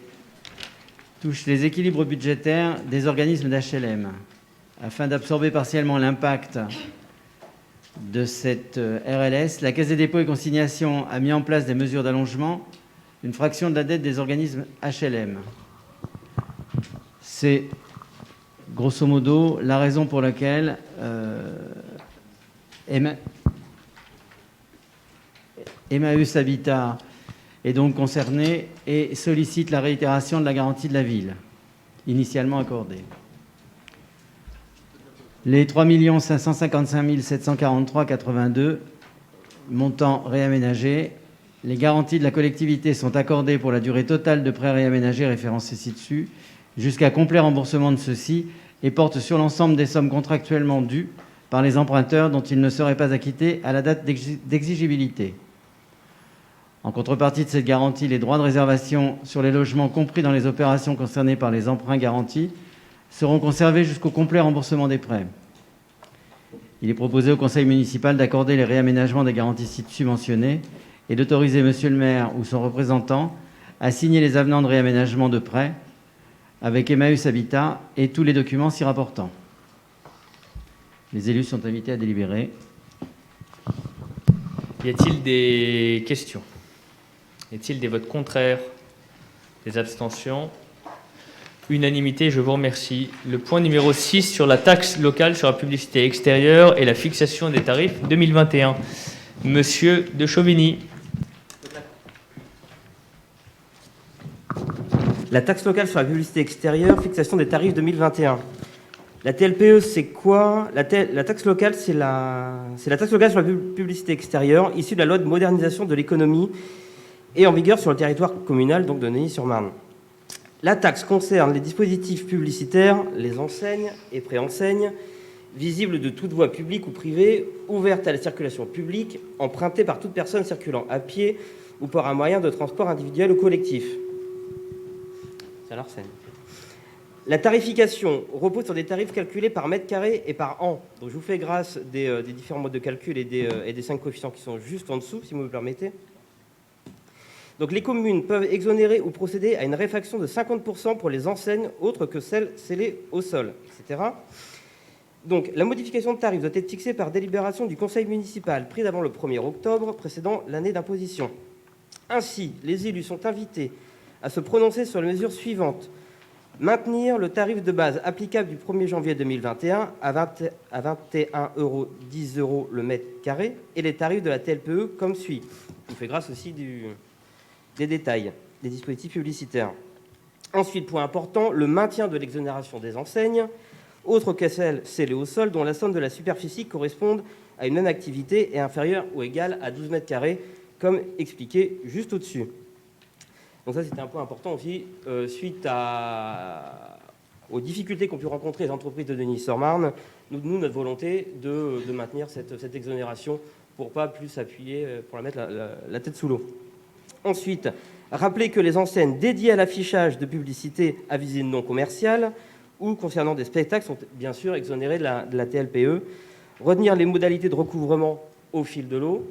touchent les équilibres budgétaires des organismes d'HLM. Afin d'absorber partiellement l'impact de cette RLS, la Caisse des dépôts et consignations a mis en place des mesures d'allongement d'une fraction de la dette des organismes HLM. C'est grosso modo la raison pour laquelle Emmaüs Habitat est donc concerné et sollicite la réitération de la garantie de la ville, initialement accordée. Les 3 555 743,82 montants réaménagés, les garanties de la collectivité sont accordées pour la durée totale de prêts réaménagés référencés ci-dessus, jusqu'à complet remboursement de ceux-ci, et portent sur l'ensemble des sommes contractuellement dues par les emprunteurs dont ils ne seraient pas acquittés à la date d'exigibilité. En contrepartie de cette garantie, les droits de réservation sur les logements compris dans les opérations concernées par les emprunts garantis seront conservés jusqu'au complet remboursement des prêts. Il est proposé au conseil municipal d'accorder les réaménagements des garanties ci-dessus mentionnées et d'autoriser monsieur le maire ou son représentant à signer les avenants de réaménagement de prêts avec Emmaüs Habitat et tous les documents s'y rapportant. Les élus sont invités à délibérer. Y a-t-il des questions? Y a-t-il des votes contraires? Des abstentions? Unanimité, je vous remercie. Le point numéro 6 sur la taxe locale sur la publicité extérieure et la fixation des tarifs 2021. Monsieur de Chauvigny. La taxe locale sur la publicité extérieure, fixation des tarifs 2021. La TLPE, c'est quoi? La taxe locale, c'est la taxe locale sur la publicité extérieure, issue de la loi de modernisation de l'économie et en vigueur sur le territoire communal, donc de Neuilly-sur-Marne. La taxe concerne les dispositifs publicitaires, les enseignes et préenseignes, visibles de toute voie publique ou privée, ouvertes à la circulation publique, empruntées par toute personne circulant à pied ou par un moyen de transport individuel ou collectif. Ça l'enseigne. La tarification repose sur des tarifs calculés par mètre carré et par an. Donc je vous fais grâce des différents modes de calcul et des 5 coefficients qui sont juste en dessous, si vous me permettez. Donc les communes peuvent exonérer ou procéder à une réfaction de 50% pour les enseignes autres que celles scellées au sol, etc. Donc la modification de tarif doit être fixée par délibération du conseil municipal prise avant le 1er octobre précédant l'année d'imposition. Ainsi, les élus sont invités à se prononcer sur les mesures suivantes. Maintenir le tarif de base applicable du 1er janvier 2021 à 21,10 € le mètre carré et les tarifs de la TLPE comme suit. Je vous fais grâce aussi des détails des dispositifs publicitaires. Ensuite, point important, le maintien de l'exonération des enseignes, autres que celles scellées au sol, dont la somme de la superficie corresponde à une même activité et inférieure ou égale à 12 mètres carrés, comme expliqué juste au-dessus. Donc ça, c'était un point important aussi, suite aux difficultés qu'ont pu rencontrer les entreprises de Denys-sur-Marne. Nous, notre volonté de maintenir cette exonération pour ne pas plus s'appuyer, pour la mettre la tête sous l'eau. Ensuite, rappeler que les enseignes dédiées à l'affichage de publicité à visée non commerciale ou concernant des spectacles sont bien sûr exonérées de la TLPE. Retenir les modalités de recouvrement au fil de l'eau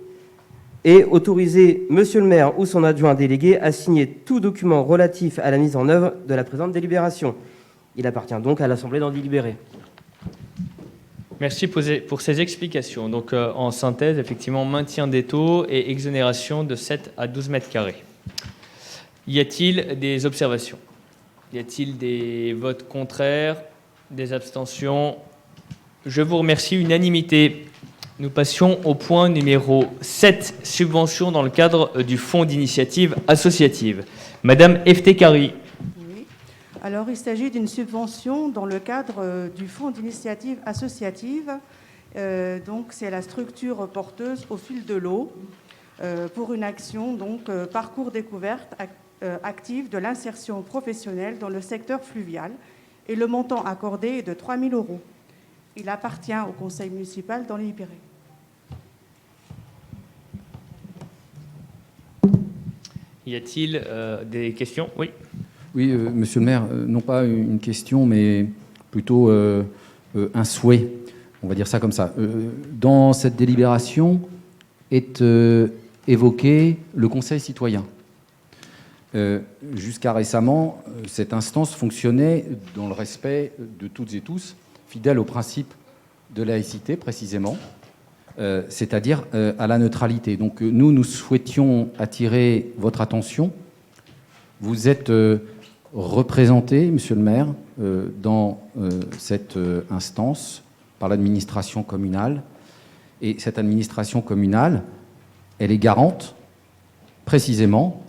et autoriser Monsieur le maire ou son adjoint délégué à signer tout document relatif à la mise en œuvre de la présente délibération. Il appartient donc à l'Assemblée d'en délibérer. Merci pour ces explications. Donc, en synthèse, effectivement, maintien des taux et exonération de 7 à 12 mètres carrés. Y a-t-il des observations? Y a-t-il des votes contraires? Des abstentions? Je vous remercie. Unanimité. Nous passions au point numéro 7, subvention dans le cadre du fonds d'initiative associative. Madame Eftekari. Oui. Alors, il s'agit d'une subvention dans le cadre du fonds d'initiative associative. Donc, c'est la structure porteuse au fil de l'eau pour une action, donc parcours découverte active de l'insertion professionnelle dans le secteur fluvial. Et le montant accordé est de 3 000 €. Il appartient au conseil municipal d'en délibérer. Y a-t-il des questions? Oui. Oui, monsieur le maire, non pas une question, mais plutôt un souhait, on va dire ça comme ça. Dans cette délibération est évoqué le conseil citoyen. Jusqu'à récemment, cette instance fonctionnait dans le respect de toutes et tous, fidèle au principe de laïcité précisément, c'est-à-dire à la neutralité. Donc nous souhaitions attirer votre attention. Vous êtes représenté, monsieur le maire, dans cette instance par l'administration communale. Et cette administration communale, elle est garante précisément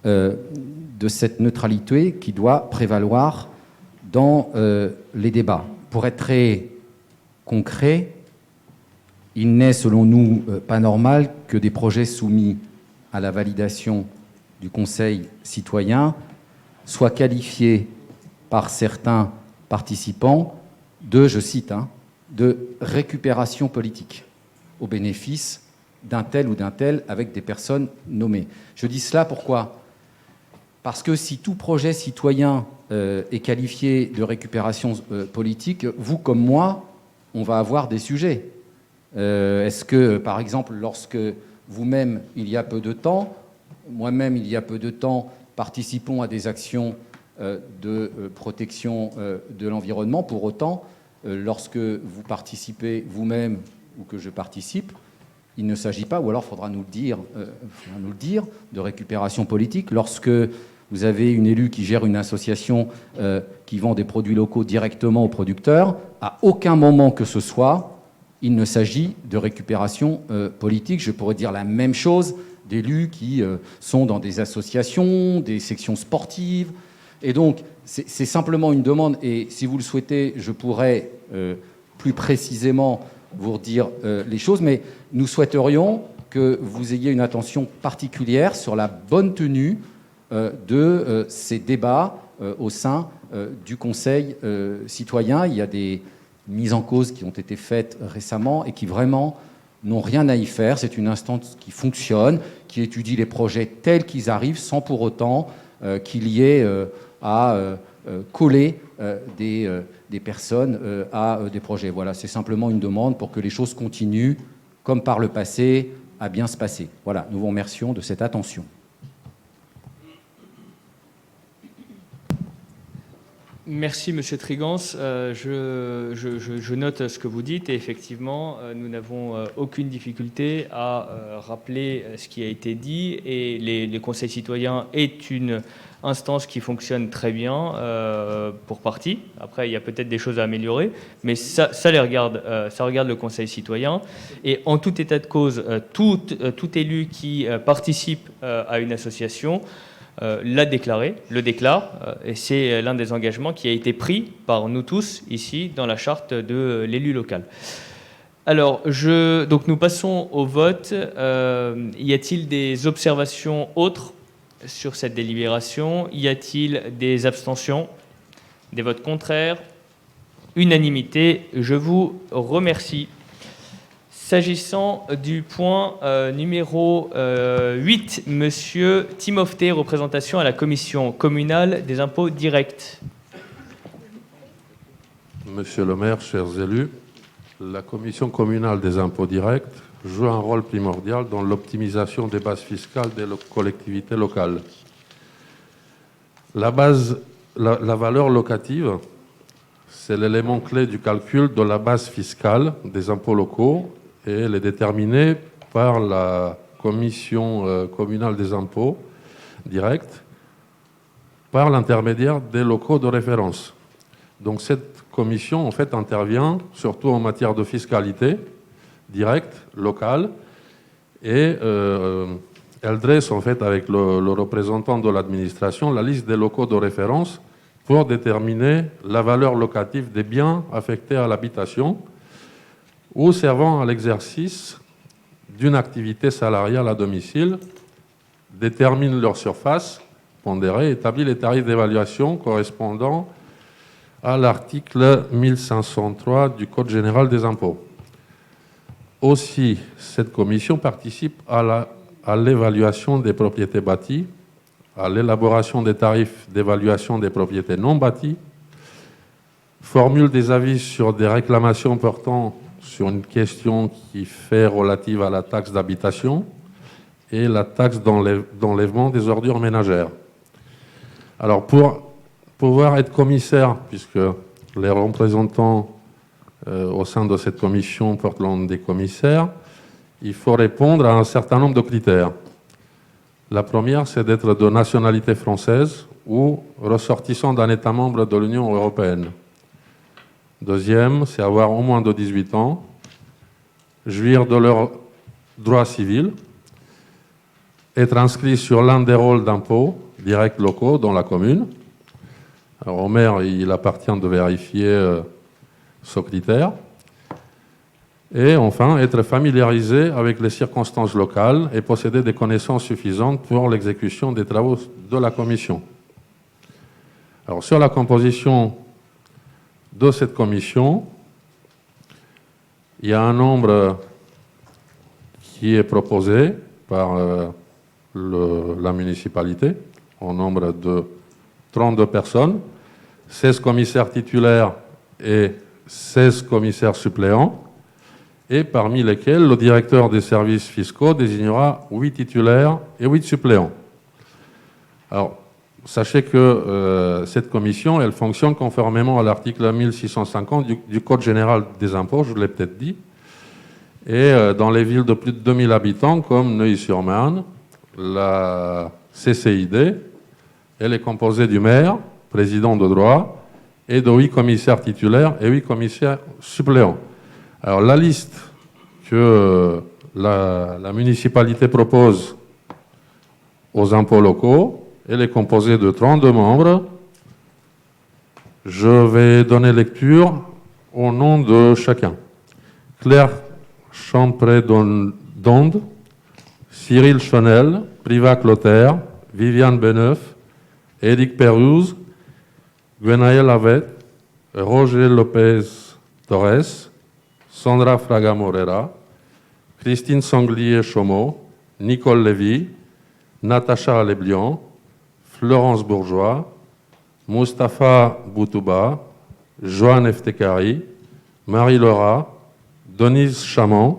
de cette neutralité qui doit prévaloir dans les débats. Pour être très concret, il n'est, selon nous, pas normal que des projets soumis à la validation du Conseil citoyen soient qualifiés par certains participants de, je cite, de récupération politique au bénéfice d'un tel ou d'un tel avec des personnes nommées. Je dis cela pourquoi ? Parce que si tout projet citoyen est qualifié de récupération politique, vous comme moi, on va avoir des sujets. Est-ce que, par exemple, lorsque vous-même, il y a peu de temps, moi-même, il y a peu de temps, participons à des actions de protection de l'environnement, pour autant, lorsque vous participez vous-même ou que je participe, il ne s'agit pas, ou alors faudra nous le dire, de récupération politique. Lorsque vous avez une élue qui gère une association qui vend des produits locaux directement aux producteurs, à aucun moment que ce soit, il ne s'agit de récupération politique. Je pourrais dire la même chose d'élus qui sont dans des associations, des sections sportives. Et donc, c'est simplement une demande. Et si vous le souhaitez, je pourrais plus précisément vous redire les choses. Mais nous souhaiterions que vous ayez une attention particulière sur la bonne tenue de ces débats au sein du Conseil citoyen. Il y a des mises en cause qui ont été faites récemment et qui vraiment n'ont rien à y faire. C'est une instance qui fonctionne, qui étudie les projets tels qu'ils arrivent, sans pour autant qu'il y ait à coller des personnes à des projets. Voilà, c'est simplement une demande pour que les choses continuent, comme par le passé, à bien se passer. Voilà, nous vous remercions de cette attention. Merci, Monsieur Trigance. Je note ce que vous dites et effectivement, nous n'avons aucune difficulté à rappeler ce qui a été dit et les conseils citoyens est une instance qui fonctionne très bien pour partie. Après, il y a peut-être des choses à améliorer, mais ça regarde le conseil citoyen. Et en tout état de cause, tout élu qui participe à une association l'a déclaré, le déclare, et c'est l'un des engagements qui a été pris par nous tous ici dans la charte de l'élu local. Alors, donc nous passons au vote. Y a-t-il des observations autres sur cette délibération? Y a-t-il des abstentions? Des votes contraires? Unanimité. Je vous remercie. S'agissant du point numéro 8, Monsieur Timofté, représentation à la commission communale des impôts directs. Monsieur le maire, chers élus, la commission communale des impôts directs joue un rôle primordial dans l'optimisation des bases fiscales des collectivités locales. La valeur locative, c'est l'élément clé du calcul de la base fiscale des impôts locaux et elle est déterminée par la commission communale des impôts directs par l'intermédiaire des locaux de référence. Donc cette commission en fait intervient surtout en matière de fiscalité directe, locale, et elle dresse en fait avec le représentant de l'administration la liste des locaux de référence pour déterminer la valeur locative des biens affectés à l'habitation ou servant à l'exercice d'une activité salariale à domicile, détermine leur surface pondérée, établit les tarifs d'évaluation correspondant à l'article 1503 du Code général des impôts. Aussi, cette commission participe à l'évaluation des propriétés bâties, à l'élaboration des tarifs d'évaluation des propriétés non bâties, formule des avis sur des réclamations portant sur une question qui fait relative à la taxe d'habitation et la taxe d'enlèvement des ordures ménagères. Alors, pour pouvoir être commissaire, puisque les représentants au sein de cette commission portent le nom des commissaires, il faut répondre à un certain nombre de critères. La première, c'est d'être de nationalité française ou ressortissant d'un État membre de l'Union européenne. Deuxième, c'est avoir au moins de 18 ans, jouir de leurs droits civils, être inscrit sur l'un des rôles d'impôts directs locaux dans la commune. Alors au maire, il appartient de vérifier ce critère. Et enfin, être familiarisé avec les circonstances locales et posséder des connaissances suffisantes pour l'exécution des travaux de la commission. Alors sur la composition de cette commission, il y a un nombre qui est proposé par la municipalité, au nombre de 32 personnes, 16 commissaires titulaires et 16 commissaires suppléants, et parmi lesquels le directeur des services fiscaux désignera 8 titulaires et 8 suppléants. Alors, sachez que cette commission, elle fonctionne conformément à l'article 1650 du Code général des impôts, je vous l'ai peut-être dit, et dans les villes de plus de 2000 habitants, comme Neuilly-sur-Marne, la CCID, elle est composée du maire, président de droit, et de 8 commissaires titulaires et 8 commissaires suppléants. Alors la liste que la municipalité propose aux impôts locaux, elle est composée de 32 membres. Je vais donner lecture au nom de chacun. Claire Champré-Donde, Cyril Chenel, Privat Clotaire, Viviane Beneuf, Éric Pérouse, Gwenaël Avet, Roger Lopez Torres, Sandra Fraga Morera, Christine Sanglier-Chomeau, Nicole Lévy, Natacha Leblion, Florence Bourgeois, Mustapha Boutouba, Joanne Eftekari, Marie-Laura, Denise Chamon,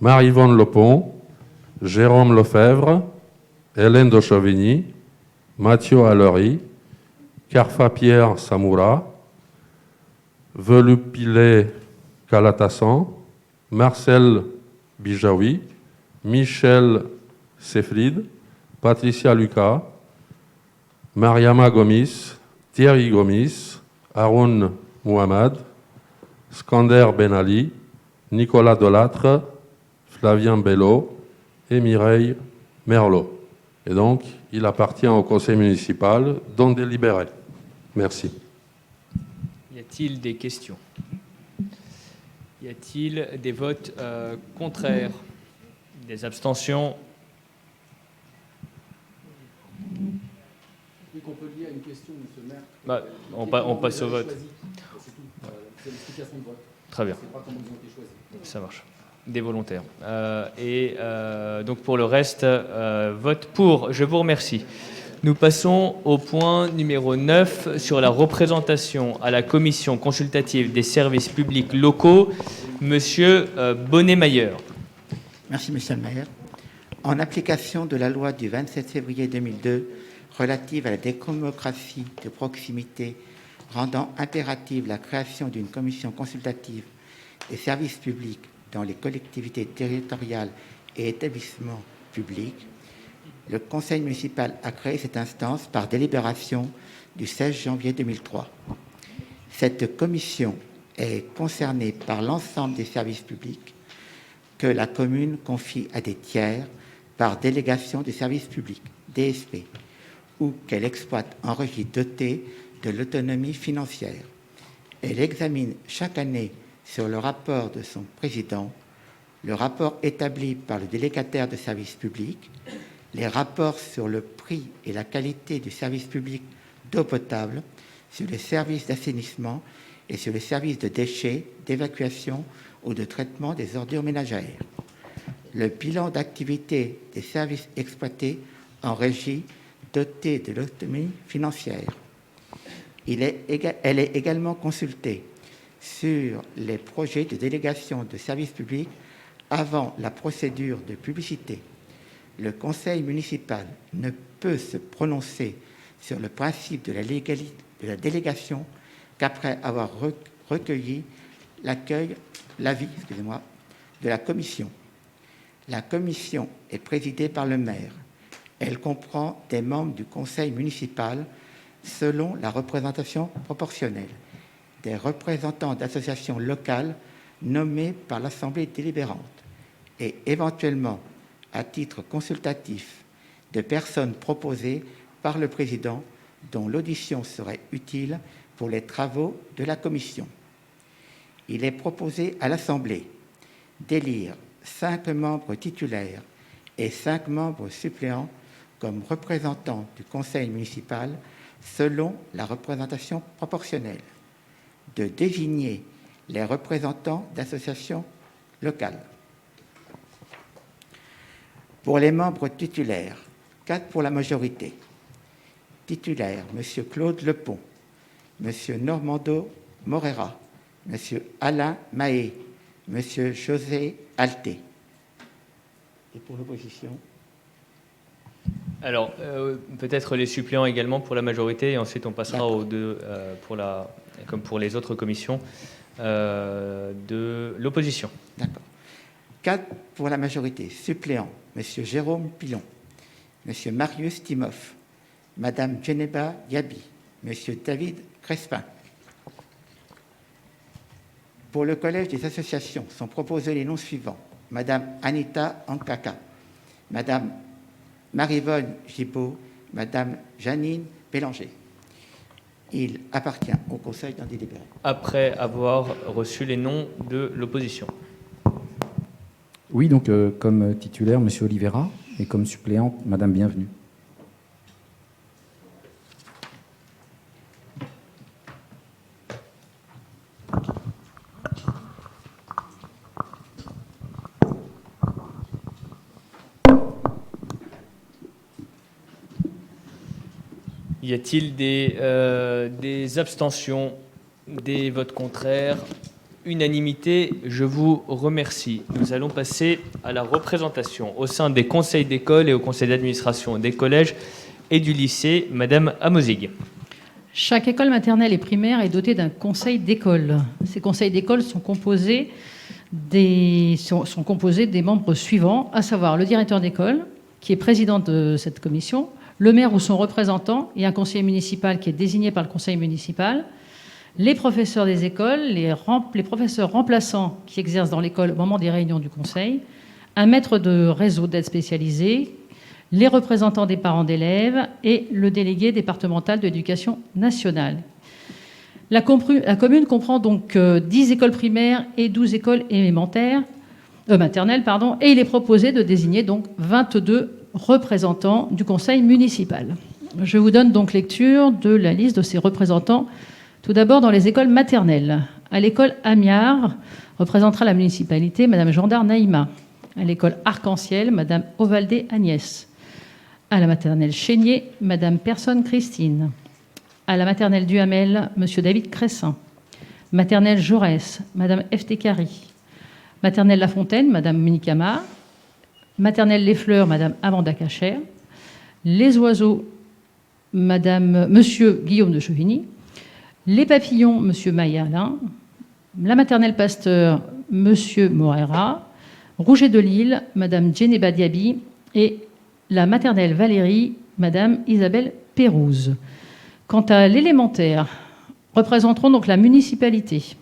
Marie-Yvonne Lepont, Jérôme Lefebvre, Hélène de Chauvigny, Mathieu Allery, Karfa Pierre Samoura, Velupile Kalatassan, Marcel Bijawi, Michel Sefrid, Patricia Lucas, Mariama Gomis, Thierry Gomis, Haroun Mohamed, Skander Ben Ali, Nicolas Delattre, Flavien Bello et Mireille Merlot. Et donc, il appartient au conseil municipal d'en délibérer. Merci. Y a-t-il des questions? Y a-t-il des votes contraires? Des abstentions? On peut lier à une question, monsieur le maire. Bah, on passe au vote. C'est l'explication de vote. Très bien. C'est pas comment ils ont été choisis. Ça marche. Des volontaires. Donc pour le reste, vote pour. Je vous remercie. Nous passons au point numéro 9 sur la représentation à la commission consultative des services publics locaux. Monsieur Bonnet-Mayer. Merci, monsieur le maire. En application de la loi du 27 février 2002 relative à la démocratie de proximité, rendant impérative la création d'une commission consultative des services publics dans les collectivités territoriales et établissements publics, le conseil municipal a créé cette instance par délibération du 16 janvier 2003. Cette commission est concernée par l'ensemble des services publics que la commune confie à des tiers par délégation des services publics, DSP, ou qu'elle exploite en régie dotée de l'autonomie financière. Elle examine chaque année sur le rapport de son président, le rapport établi par le délégataire de services publics, les rapports sur le prix et la qualité du service public d'eau potable, sur les services d'assainissement et sur les services de déchets, d'évacuation ou de traitement des ordures ménagères. Le bilan d'activité des services exploités en régie dotés de l'autonomie financière. Elle est également consultée sur les projets de délégation de services publics avant la procédure de publicité. Le conseil municipal ne peut se prononcer sur le principe de la légalité de la délégation qu'après avoir recueilli l'avis de la commission. La commission est présidée par le maire. Elle comprend des membres du conseil municipal selon la représentation proportionnelle, des représentants d'associations locales nommés par l'assemblée délibérante et éventuellement, à titre consultatif, de personnes proposées par le président dont l'audition serait utile pour les travaux de la commission. Il est proposé à l'Assemblée d'élire 5 membres titulaires et 5 membres suppléants comme représentants du conseil municipal selon la représentation proportionnelle, de désigner les représentants d'associations locales. Pour les membres titulaires, 4 pour la majorité. Titulaires, M. Claude Lepont, M. Normando Morera, M. Alain Mahé, M. José Alté. Et pour l'opposition? Alors, peut-être les suppléants également pour la majorité, et ensuite on passera aux deux, comme pour les autres commissions, de l'opposition. D'accord. 4 pour la majorité. Suppléants, M. Jérôme Pilon, M. Marius Timoff, Mme Djeneba Yabi, M. David Crespin. Pour le collège des associations, sont proposés les noms suivants. Mme Anita Ankaka, Mme Marivonne Gibaud, Mme Janine Bélanger. Il appartient au Conseil d'en délibérer. Après avoir reçu les noms de l'opposition. Oui, donc comme titulaire, M. Oliveira, et comme suppléante, Mme Bienvenue. Y a-t-il des abstentions, des votes contraires? Unanimité, je vous remercie. Nous allons passer à la représentation au sein des conseils d'école et au conseil d'administration des collèges et du lycée. Madame Amozig. Chaque école maternelle et primaire est dotée d'un conseil d'école. Ces conseils d'école sont composés des membres suivants, à savoir le directeur d'école, qui est président de cette commission, le maire ou son représentant et un conseiller municipal qui est désigné par le conseil municipal, les professeurs des écoles, les professeurs remplaçants qui exercent dans l'école au moment des réunions du conseil, un maître de réseau d'aide spécialisée, les représentants des parents d'élèves et le délégué départemental de l'éducation nationale. La commune comprend donc 10 écoles primaires et 12 écoles maternelles, et il est proposé de désigner donc 22 représentants du conseil municipal. Je vous donne donc lecture de la liste de ces représentants. Tout d'abord, dans les écoles maternelles. À l'école Amiard, représentera la municipalité Madame Gendard Naïma. À l'école Arc-en-Ciel, Madame Ovaldé Agnès. À la maternelle Chénier, Madame Personne Christine. À la maternelle Duhamel, Monsieur David Cressin. Maternelle Jaurès, Madame Eftekari. Maternelle La Fontaine, Madame Monique Amar. Maternelle Les Fleurs, Madame Amanda Cacher. Les Oiseaux, Monsieur Guillaume de Chevigny. Les Papillons, Monsieur Maïa Alain. La maternelle Pasteur, Monsieur Morera. Rouget de Lille, Madame Djeneba Diaby. Et la maternelle Valérie, Madame Isabelle Pérouse. Quant à l'élémentaire, représenteront donc la municipalité.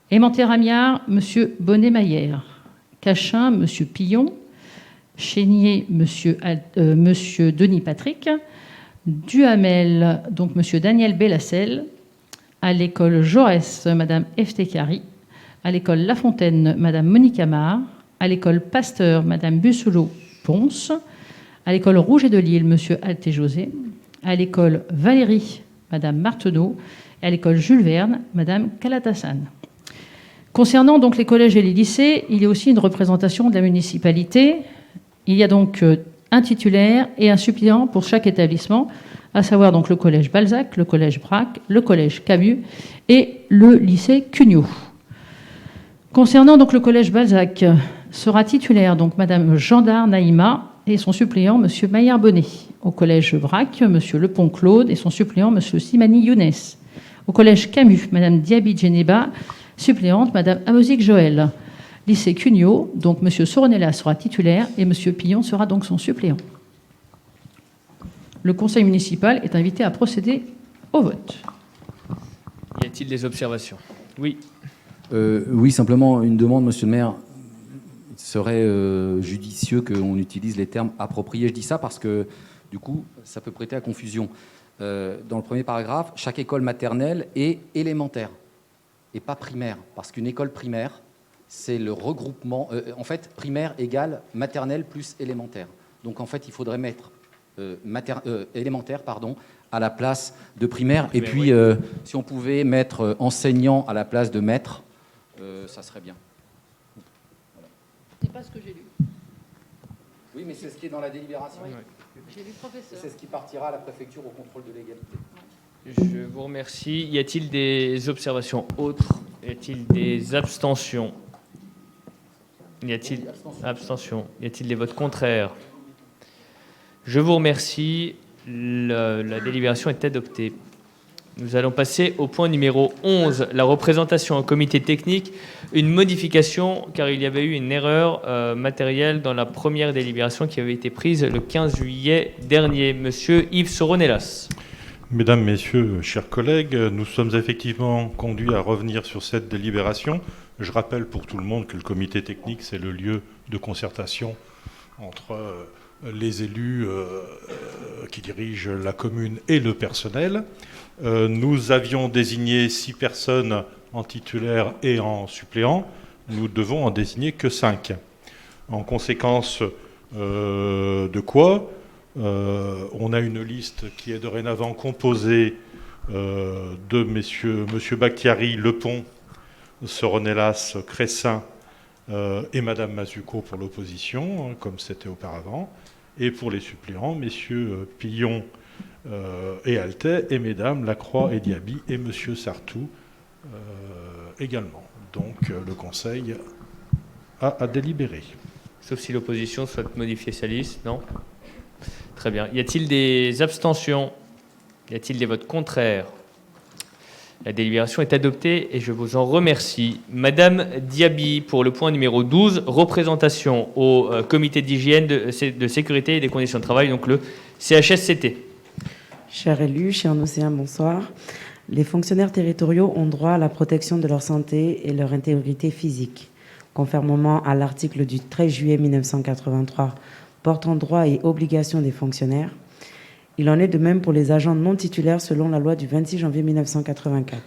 Élémentaire Amiard, Monsieur Bonnet-Maillère. Cachin, Monsieur Pillon. Chénier, Monsieur Denis Patrick. Duhamel, donc Monsieur Daniel Bellassel. À l'école Jaurès, Madame Eftekari. À l'école La Fontaine, Madame Monique Amar. À l'école Pasteur, Madame Busselot-Ponce. À l'école Rouget de Lille, Monsieur Alté-José. À l'école Valérie, Madame Marteneau. Et à l'école Jules Verne, Madame Kalatassane. Concernant donc les collèges et les lycées, il y a aussi une représentation de la municipalité. Il y a donc un titulaire et un suppléant pour chaque établissement, à savoir donc le collège Balzac, le collège Braque, le collège Camus et le lycée Cugnot. Concernant donc le collège Balzac, sera titulaire donc Madame Gendard Naïma et son suppléant Monsieur Maillard Bonnet. Au collège Braque, Monsieur Lepont Claude et son suppléant Monsieur Simani Younes. Au collège Camus, Madame Diaby Djeneba, suppléante Madame Amozic Joël. Lycée Cugnot, donc Monsieur Soronella sera titulaire et Monsieur Pillon sera donc son suppléant. Le conseil municipal est invité à procéder au vote. Y a-t-il des observations? Oui. Oui, simplement une demande, Monsieur le maire. Il serait judicieux qu'on utilise les termes appropriés. Je dis ça parce que, du coup, ça peut prêter à confusion. Dans le premier paragraphe, chaque école maternelle est élémentaire et pas primaire. Parce qu'une école primaire, c'est le regroupement... en fait, primaire égale maternelle plus élémentaire. Donc, en fait, il faudrait mettre élémentaire à la place de primaire. Et puis, si on pouvait mettre enseignant à la place de maître, ça serait bien. C'est pas ce que j'ai lu. Oui, mais c'est ce qui est dans la délibération. Oui. J'ai lu professeur. C'est ce qui partira à la préfecture au contrôle de l'égalité. Je vous remercie. Y a-t-il des observations autres? Y a-t-il des abstentions? Y a-t-il abstention? Y a-t-il des votes contraires? Je vous remercie. La délibération est adoptée. Nous allons passer au point numéro 11, la représentation au comité technique. Une modification, car il y avait eu une erreur matérielle dans la première délibération qui avait été prise le 15 juillet dernier. Monsieur Yves Soronellas. Mesdames, Messieurs, chers collègues, nous sommes effectivement conduits à revenir sur cette délibération. Je rappelle pour tout le monde que le comité technique, c'est le lieu de concertation entre les élus qui dirigent la commune et le personnel. Nous avions désigné 6 personnes en titulaire et en suppléant. Nous devons en désigner que 5. En conséquence de quoi, on a une liste qui est dorénavant composée de Monsieur Bakhtiari, Lepont, Soronellas, Cressin et Madame Mazuco pour l'opposition, comme c'était auparavant. Et pour les suppléants, messieurs Pillon et Altais, et mesdames Lacroix et Diaby, et monsieur Sartou également. Donc le Conseil a à délibérer. Sauf si l'opposition souhaite modifier sa liste, non? Très bien. Y a-t-il des abstentions? Y a-t-il des votes contraires? La délibération est adoptée et je vous en remercie. Madame Diaby, pour le point numéro 12, représentation au comité d'hygiène, de sécurité et des conditions de travail, donc le CHSCT. Chers élus, chers Océan, bonsoir. Les fonctionnaires territoriaux ont droit à la protection de leur santé et leur intégrité physique, conformément à l'article du 13 juillet 1983 portant droits et obligations des fonctionnaires. Il en est de même pour les agents non titulaires selon la loi du 26 janvier 1984.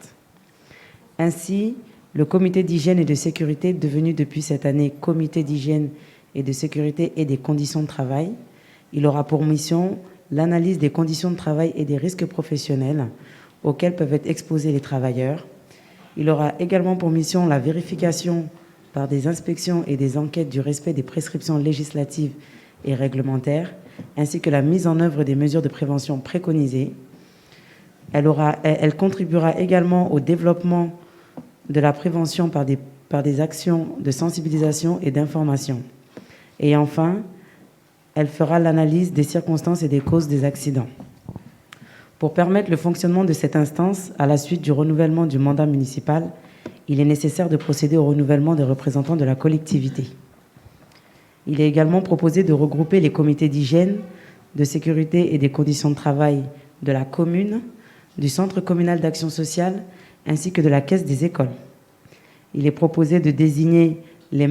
Ainsi, le comité d'hygiène et de sécurité, devenu depuis cette année comité d'hygiène et de sécurité et des conditions de travail, il aura pour mission l'analyse des conditions de travail et des risques professionnels auxquels peuvent être exposés les travailleurs. Il aura également pour mission la vérification par des inspections et des enquêtes du respect des prescriptions législatives et réglementaires, ainsi que la mise en œuvre des mesures de prévention préconisées. Elle contribuera également au développement de la prévention par des actions de sensibilisation et d'information. Et enfin, elle fera l'analyse des circonstances et des causes des accidents. Pour permettre le fonctionnement de cette instance, à la suite du renouvellement du mandat municipal, il est nécessaire de procéder au renouvellement des représentants de la collectivité. Il est également proposé de regrouper les comités d'hygiène, de sécurité et des conditions de travail de la commune, du Centre communal d'action sociale, ainsi que de la Caisse des écoles. Il est proposé de désigner les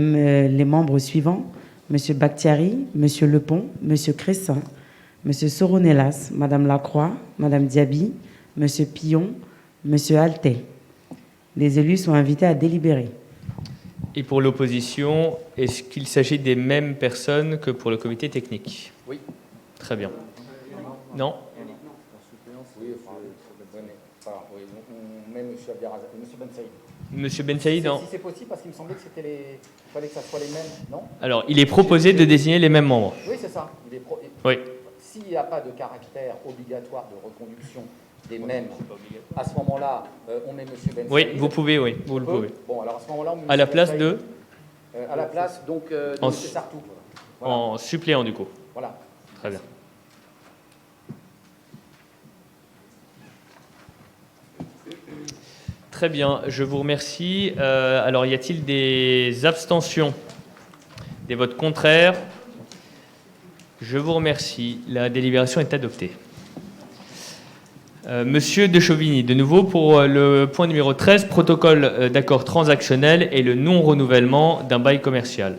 membres suivants: M. Bakhtiari, M. Lepont, M. Cressin, M. Soronellas, Mme Lacroix, Mme Diaby, M. Pillon, M. Altet. Les élus sont invités à délibérer. Et pour l'opposition, est-ce qu'il s'agit des mêmes personnes que pour le comité technique? Oui. Très bien. Non? Monsieur Ben Saïd, non. Si c'est possible, parce qu'il me semblait que c'était les... Il fallait que ça soit les mêmes, non? Alors, il est proposé de désigner les mêmes membres. Oui, c'est ça. Oui. S'il n'y a pas de caractère obligatoire de reconduction des mêmes, à ce moment-là, on met M. Ben Saïd. Oui, vous pouvez, oui, vous le pouvez. Bon, alors à ce moment-là, on met à la Ben place Saïd. de à la place, donc, de M. Sartou. Voilà. En suppléant, du coup. Voilà. Très bien. Très bien, je vous remercie. Alors, y a-t-il des abstentions? Des votes contraires? Je vous remercie. La délibération est adoptée. Monsieur de Chauvigny, de nouveau pour le point numéro 13, protocole d'accord transactionnel et le non-renouvellement d'un bail commercial.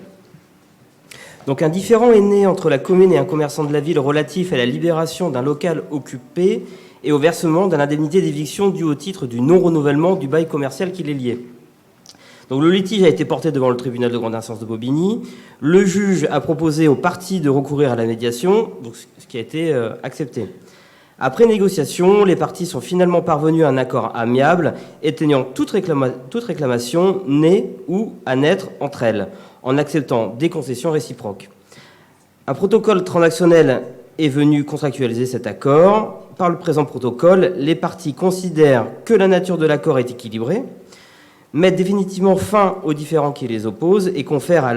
Donc un différend est né entre la commune et un commerçant de la ville relatif à la libération d'un local occupé et au versement de l'indemnité d'éviction due au titre du non-renouvellement du bail commercial qui les liait. Donc le litige a été porté devant le tribunal de grande instance de Bobigny. Le juge a proposé aux parties de recourir à la médiation, donc ce qui a été accepté. Après négociation, les parties sont finalement parvenues à un accord amiable, éteignant toute réclamation née ou à naître entre elles, en acceptant des concessions réciproques. Un protocole transactionnel est venu contractualiser cet accord. Par le présent protocole, les parties considèrent que la nature de l'accord est équilibrée, mettent définitivement fin aux différends qui les opposent et confèrent à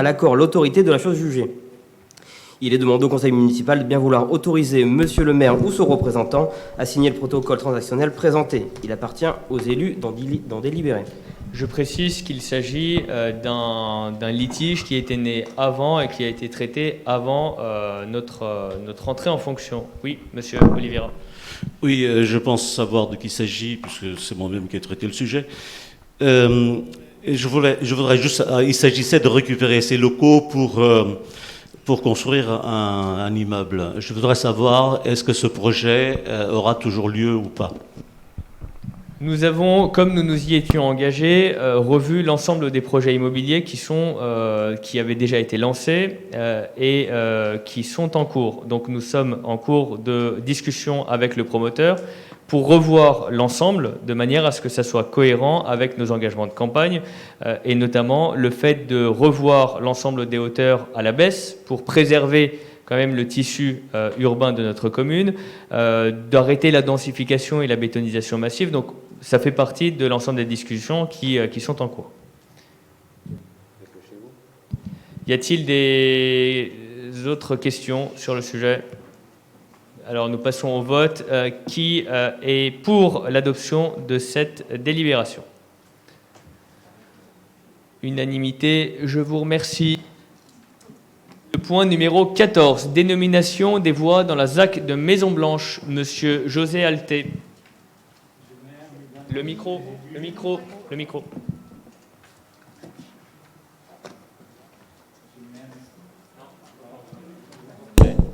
l'accord l'autorité de la chose jugée. Il est demandé au conseil municipal de bien vouloir autoriser monsieur le maire ou son représentant à signer le protocole transactionnel présenté. Il appartient aux élus d'en délibérer. Je précise qu'il s'agit d'un litige qui était né avant et qui a été traité avant notre entrée en fonction. Oui, monsieur Oliveira. Oui, je pense savoir de qui il s'agit, puisque c'est moi-même qui ai traité le sujet. Et je voudrais juste... il s'agissait de récupérer ces locaux pour construire un immeuble. Je voudrais savoir, est-ce que ce projet aura toujours lieu ou pas? Nous avons, comme nous nous y étions engagés, revu l'ensemble des projets immobiliers qui avaient déjà été lancés et qui sont en cours. Donc nous sommes en cours de discussion avec le promoteur pour revoir l'ensemble de manière à ce que ça soit cohérent avec nos engagements de campagne et notamment le fait de revoir l'ensemble des hauteurs à la baisse pour préserver quand même le tissu urbain de notre commune, d'arrêter la densification et la bétonisation massive. Donc ça fait partie de l'ensemble des discussions qui sont en cours. Y a-t-il des autres questions sur le sujet? Alors nous passons au vote. Qui est pour l'adoption de cette délibération? Unanimité, je vous remercie. Le point numéro 14, dénomination des voies dans la ZAC de Maison-Blanche. Monsieur José Alté. Le micro.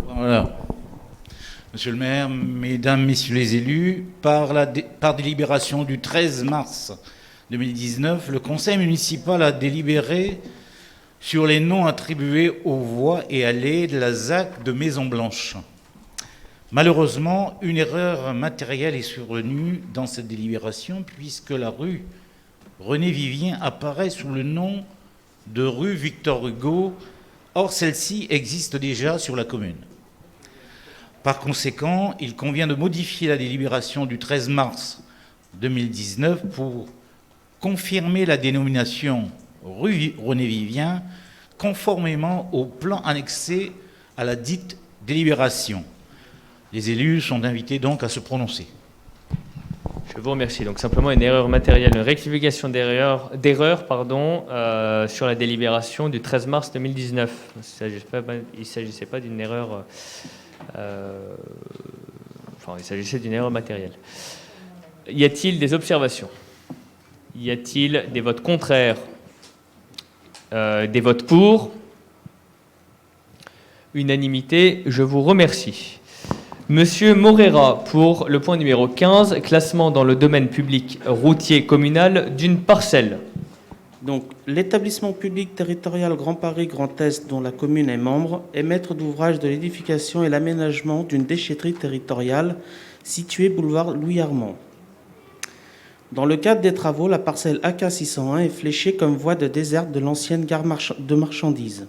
Voilà. Monsieur le maire, mesdames, messieurs les élus, par délibération du 13 mars 2019, le conseil municipal a délibéré sur les noms attribués aux voies et allées de la ZAC de Maison-Blanche. Malheureusement, une erreur matérielle est survenue dans cette délibération puisque la rue René Vivien apparaît sous le nom de rue Victor Hugo. Or, celle-ci existe déjà sur la commune. Par conséquent, il convient de modifier la délibération du 13 mars 2019 pour confirmer la dénomination rue René Vivien conformément au plan annexé à la dite délibération. Les élus sont invités donc à se prononcer. Je vous remercie. Donc simplement une erreur matérielle, une rectification d'erreur sur la délibération du 13 mars 2019. Il ne s'agissait pas d'une erreur... il s'agissait d'une erreur matérielle. Y a-t-il des observations? Y a-t-il des votes contraires? Des votes pour? Unanimité, je vous remercie. Monsieur Morera, pour le point numéro 15, classement dans le domaine public routier communal d'une parcelle. Donc, l'établissement public territorial Grand Paris Grand Est, dont la commune est membre, est maître d'ouvrage de l'édification et l'aménagement d'une déchetterie territoriale située boulevard Louis Armand. Dans le cadre des travaux, la parcelle AK 601 est fléchée comme voie de desserte de l'ancienne gare de marchandises.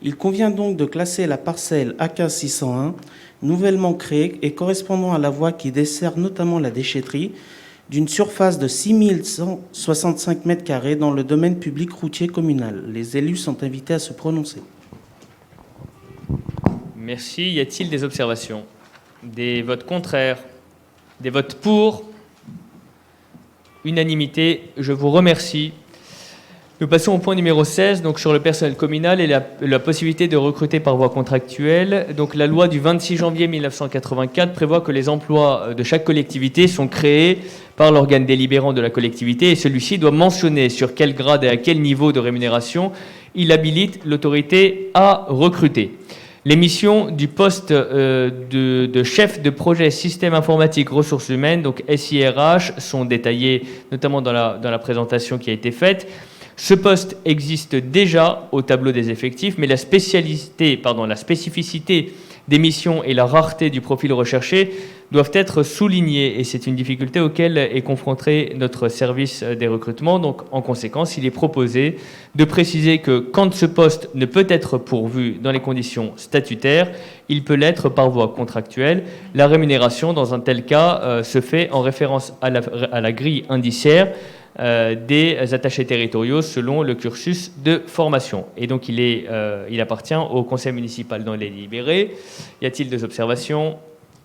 Il convient donc de classer la parcelle AK 601, nouvellement créée et correspondant à la voie qui dessert notamment la déchetterie, d'une surface de 6165 m² dans le domaine public routier communal. Les élus sont invités à se prononcer. Merci. Y a-t-il des observations? Des votes contraires? Des votes pour? Unanimité, je vous remercie. Nous passons au point numéro 16, donc sur le personnel communal et la possibilité de recruter par voie contractuelle. Donc la loi du 26 janvier 1984 prévoit que les emplois de chaque collectivité sont créés par l'organe délibérant de la collectivité et celui-ci doit mentionner sur quel grade et à quel niveau de rémunération il habilite l'autorité à recruter. Les missions du poste de chef de projet système informatique ressources humaines, donc SIRH, sont détaillées notamment dans la présentation qui a été faite. Ce poste existe déjà au tableau des effectifs, mais la spécificité des missions et la rareté du profil recherché doivent être soulignées, et c'est une difficulté auquel est confronté notre service des recrutements. Donc, en conséquence, il est proposé de préciser que quand ce poste ne peut être pourvu dans les conditions statutaires, il peut l'être par voie contractuelle. La rémunération, dans un tel cas, se fait en référence à la grille indiciaire des attachés territoriaux selon le cursus de formation. Et donc, il appartient au conseil municipal d'en délibérer. Y a-t-il des observations?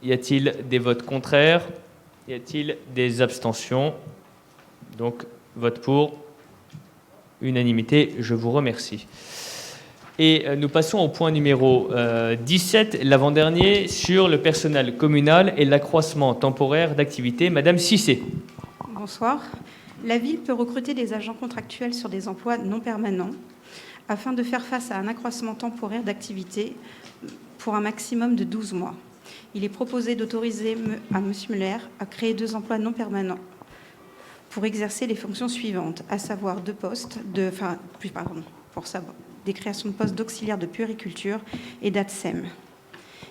Y a-t-il des votes contraires? Y a-t-il des abstentions? Donc, vote pour. Unanimité, je vous remercie. Et nous passons au point numéro 17, l'avant-dernier, sur le personnel communal et l'accroissement temporaire d'activité. Madame Cissé. Bonsoir. La ville peut recruter des agents contractuels sur des emplois non permanents afin de faire face à un accroissement temporaire d'activité pour un maximum de 12 mois. Il est proposé d'autoriser à M. Muller à créer 2 emplois non permanents pour exercer les fonctions suivantes, à savoir des créations de postes d'auxiliaire de puériculture et d'ATSEM.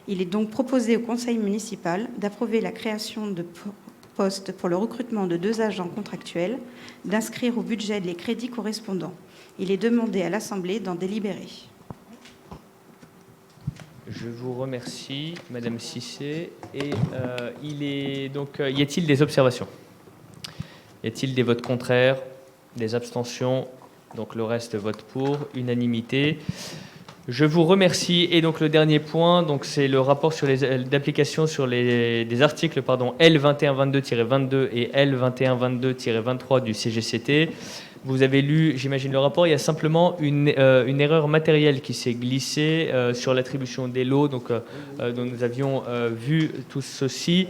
Il est donc proposé au conseil municipal d'approuver la création de postes pour le recrutement de 2 agents contractuels, d'inscrire au budget les crédits correspondants. Il est demandé à l'Assemblée d'en délibérer. Je vous remercie, Madame Cissé. Et y a-t-il des observations? Y a-t-il des votes contraires? Des abstentions? Donc le reste vote pour. Unanimité. Je vous remercie. Et donc le dernier point, donc c'est le rapport sur d'application sur des articles L2122-22 et L2122-23 du CGCT. Vous avez lu, j'imagine, le rapport. Il y a simplement une erreur matérielle qui s'est glissée sur l'attribution des lots, donc, dont nous avions vu tout ceci.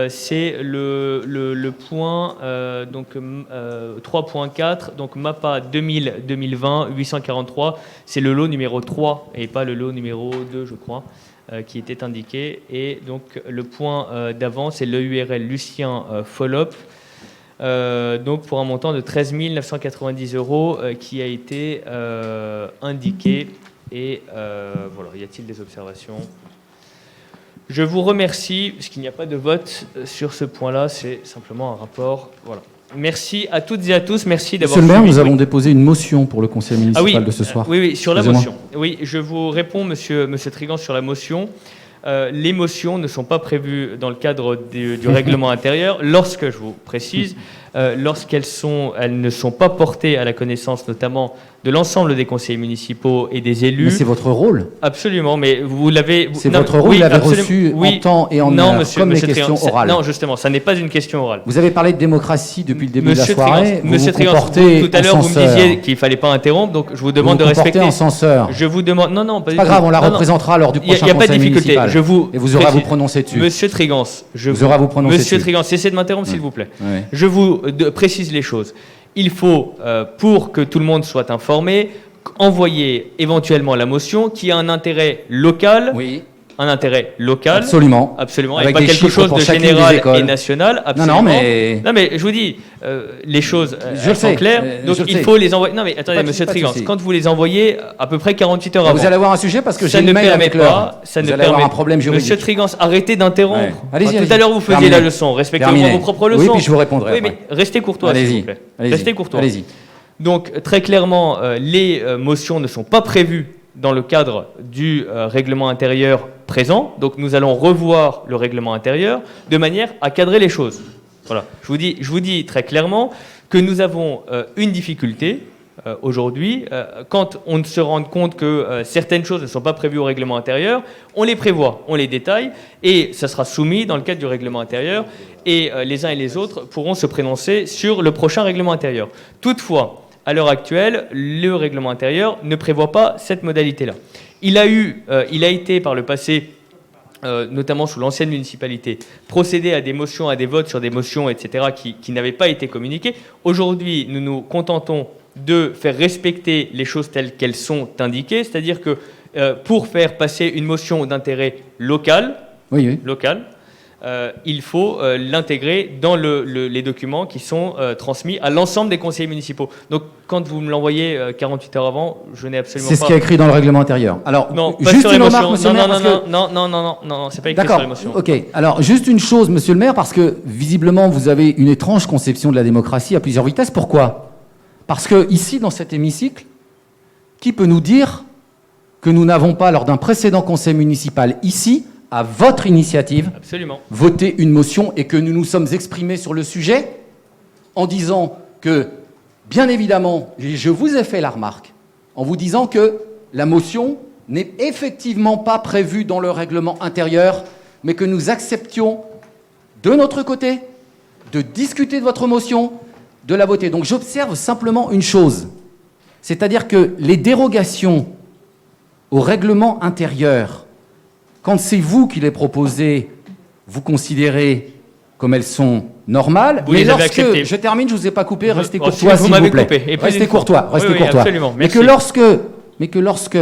C'est le point 3.4, donc MAPA 2000-2020, 843. C'est le lot numéro 3 et pas le lot numéro 2, je crois, qui était indiqué. Et donc le point d'avant, c'est l'EURL Lucien Follop. Donc pour un montant de 13 990 € qui a été indiqué. Et voilà, y a-t-il des observations? Je vous remercie, puisqu'il n'y a pas de vote sur ce point-là, c'est simplement un rapport. Voilà. Merci à toutes et à tous, merci d'avoir suivi. Monsieur le maire, nous avons oui. déposé une motion pour le conseil municipal de ce soir. Oui, sur la motion. Oui, je vous réponds, monsieur Trigance, sur la motion. Les motions ne sont pas prévues dans le cadre du règlement intérieur, lorsque, je vous précise, lorsqu'elles ne sont pas portées à la connaissance notamment de l'ensemble des conseillers municipaux et des élus. Mais c'est votre rôle. Absolument, mais vous l'avez... C'est votre rôle, vous l'avez reçu en temps et en heure, comme les questions orales. Non, justement, ça n'est pas une question orale. Vous avez parlé de démocratie depuis le début de la soirée. Monsieur Trigance, tout à l'heure, vous me disiez qu'il ne fallait pas interrompre, donc je vous demande de respecter... Vous vous comportez en censeur. Je vous demande... Non, pas du tout. C'est pas grave, on la représentera lors du prochain conseil municipal. Et vous aurez à vous prononcer dessus. Monsieur Trigance, Monsieur Trigance, cessez de m'interrompre, s'il vous plaît. Je vous précise les choses. Il faut, pour que tout le monde soit informé, envoyer éventuellement la motion qui a un intérêt local. Oui. Un intérêt local. Absolument. Absolument. Avec et pas des quelque chose de général et national. Absolument. Non, mais je vous dis, les choses sont claires. Donc il faut les envoyer. Non, mais attendez, monsieur Trigance, quand vous les envoyez à peu près 48 heures avant. Vous allez avoir un sujet parce que j'ai une mail avec l'heure. Ça ne permet permet pas. Un problème juridique. Monsieur Trigance, arrêtez d'interrompre. Allez-y. Tout à l'heure, vous faisiez la leçon. Respectez vos propres leçons. Oui, puis je vous répondrai. Oui, mais restez courtois, s'il vous plaît. Restez courtois. Allez-y. Donc, très clairement, les motions ne sont pas prévues dans le cadre du règlement intérieur présent. Donc, nous allons revoir le règlement intérieur de manière à cadrer les choses. Voilà. Je vous dis très clairement que nous avons une difficulté aujourd'hui. Quand on se rend compte que certaines choses ne sont pas prévues au règlement intérieur, on les prévoit, on les détaille, et ça sera soumis dans le cadre du règlement intérieur, et les uns et les autres pourront se prononcer sur le prochain règlement intérieur. Toutefois, à l'heure actuelle, le règlement intérieur ne prévoit pas cette modalité-là. Il a été par le passé, notamment sous l'ancienne municipalité, procédé à des motions, à des votes sur des motions, etc., qui n'avaient pas été communiquées. Aujourd'hui, nous nous contentons de faire respecter les choses telles qu'elles sont indiquées, c'est-à-dire que pour faire passer une motion d'intérêt local, il faut l'intégrer dans les documents qui sont transmis à l'ensemble des conseillers municipaux. Donc, quand vous me l'envoyez 48 heures avant, je n'ai absolument pas... C'est ce qui est écrit dans le règlement intérieur. Alors, non, juste sur une l'émotion. remarque, monsieur le maire, Non, c'est pas écrit sur l'émotion. Ok. Alors, juste une chose, monsieur le maire, parce que visiblement, vous avez une étrange conception de la démocratie à plusieurs vitesses. Pourquoi ? Parce que ici, dans cet hémicycle, qui peut nous dire que nous n'avons pas, lors d'un précédent conseil municipal ici, à votre initiative, voté une motion et que nous nous sommes exprimés sur le sujet en disant que, bien évidemment, je vous ai fait la remarque, en vous disant que la motion n'est effectivement pas prévue dans le règlement intérieur, mais que nous acceptions de notre côté de discuter de votre motion, de la voter. Donc j'observe simplement une chose, c'est-à-dire que les dérogations au règlement intérieur, quand c'est vous qui les proposez, vous considérez comme elles sont normales. Vous les avez acceptées. Je termine, je ne vous ai pas coupé, restez courtois s'il vous plaît. Coupé, restez courtois, restez courtois. Absolument, mais que lorsque,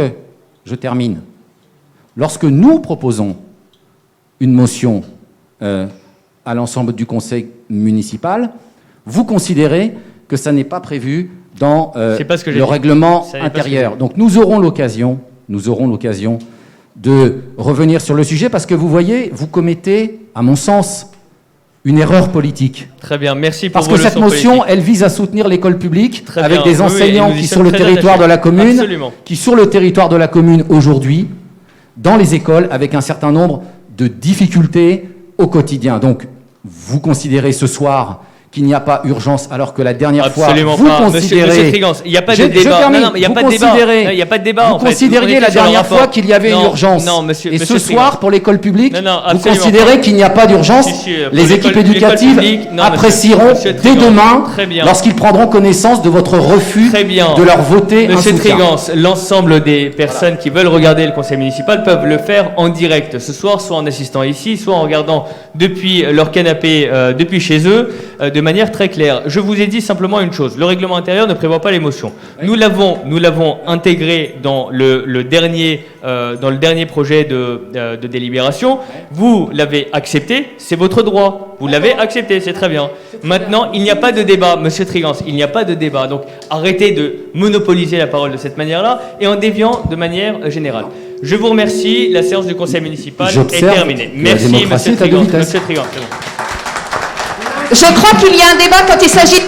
je termine, lorsque nous proposons une motion à l'ensemble du conseil municipal, vous considérez que ça n'est pas prévu dans le règlement intérieur. Donc nous aurons l'occasion de revenir sur le sujet parce que vous voyez, vous commettez, à mon sens, une erreur politique. Très bien, merci pour vos leçons politiques. Parce que cette motion, elle vise à soutenir l'école publique avec des enseignants qui, sur le territoire de la commune, aujourd'hui, dans les écoles, avec un certain nombre de difficultés au quotidien. Donc, vous considérez ce soir qu'il n'y a pas urgence, alors que la dernière Absolument fois, vous pas. considérez... Monsieur Trigance, il n'y a pas de débat. Non, il n'y a pas de débat. Il n'y a pas de débat. Vous considériez la dernière fois qu'il y avait une urgence. Non, monsieur. Et ce soir, pour l'école publique, vous absolument considérez qu'il n'y a pas d'urgence. Les équipes éducatives apprécieront dès demain, lorsqu'ils prendront connaissance de votre refus de leur voter un soutien. Monsieur Trigance, l'ensemble des personnes qui veulent regarder le conseil municipal peuvent le faire en direct ce soir, soit en assistant ici, soit en regardant depuis leur canapé, depuis chez eux, de manière très claire. Je vous ai dit simplement une chose, le règlement intérieur ne prévoit pas l'émotion. Nous l'avons intégré dans le dernier projet de délibération. Vous l'avez accepté, c'est votre droit. Vous l'avez accepté, c'est très bien. Maintenant, il n'y a pas de débat, monsieur Trigance, il n'y a pas de débat. Donc arrêtez de monopoliser la parole de cette manière-là et en déviant de manière générale. Je vous remercie, la séance du conseil municipal est terminée. Merci, monsieur Trigance. Monsieur Trigance, Je crois qu'il y a un débat quand il s'agit...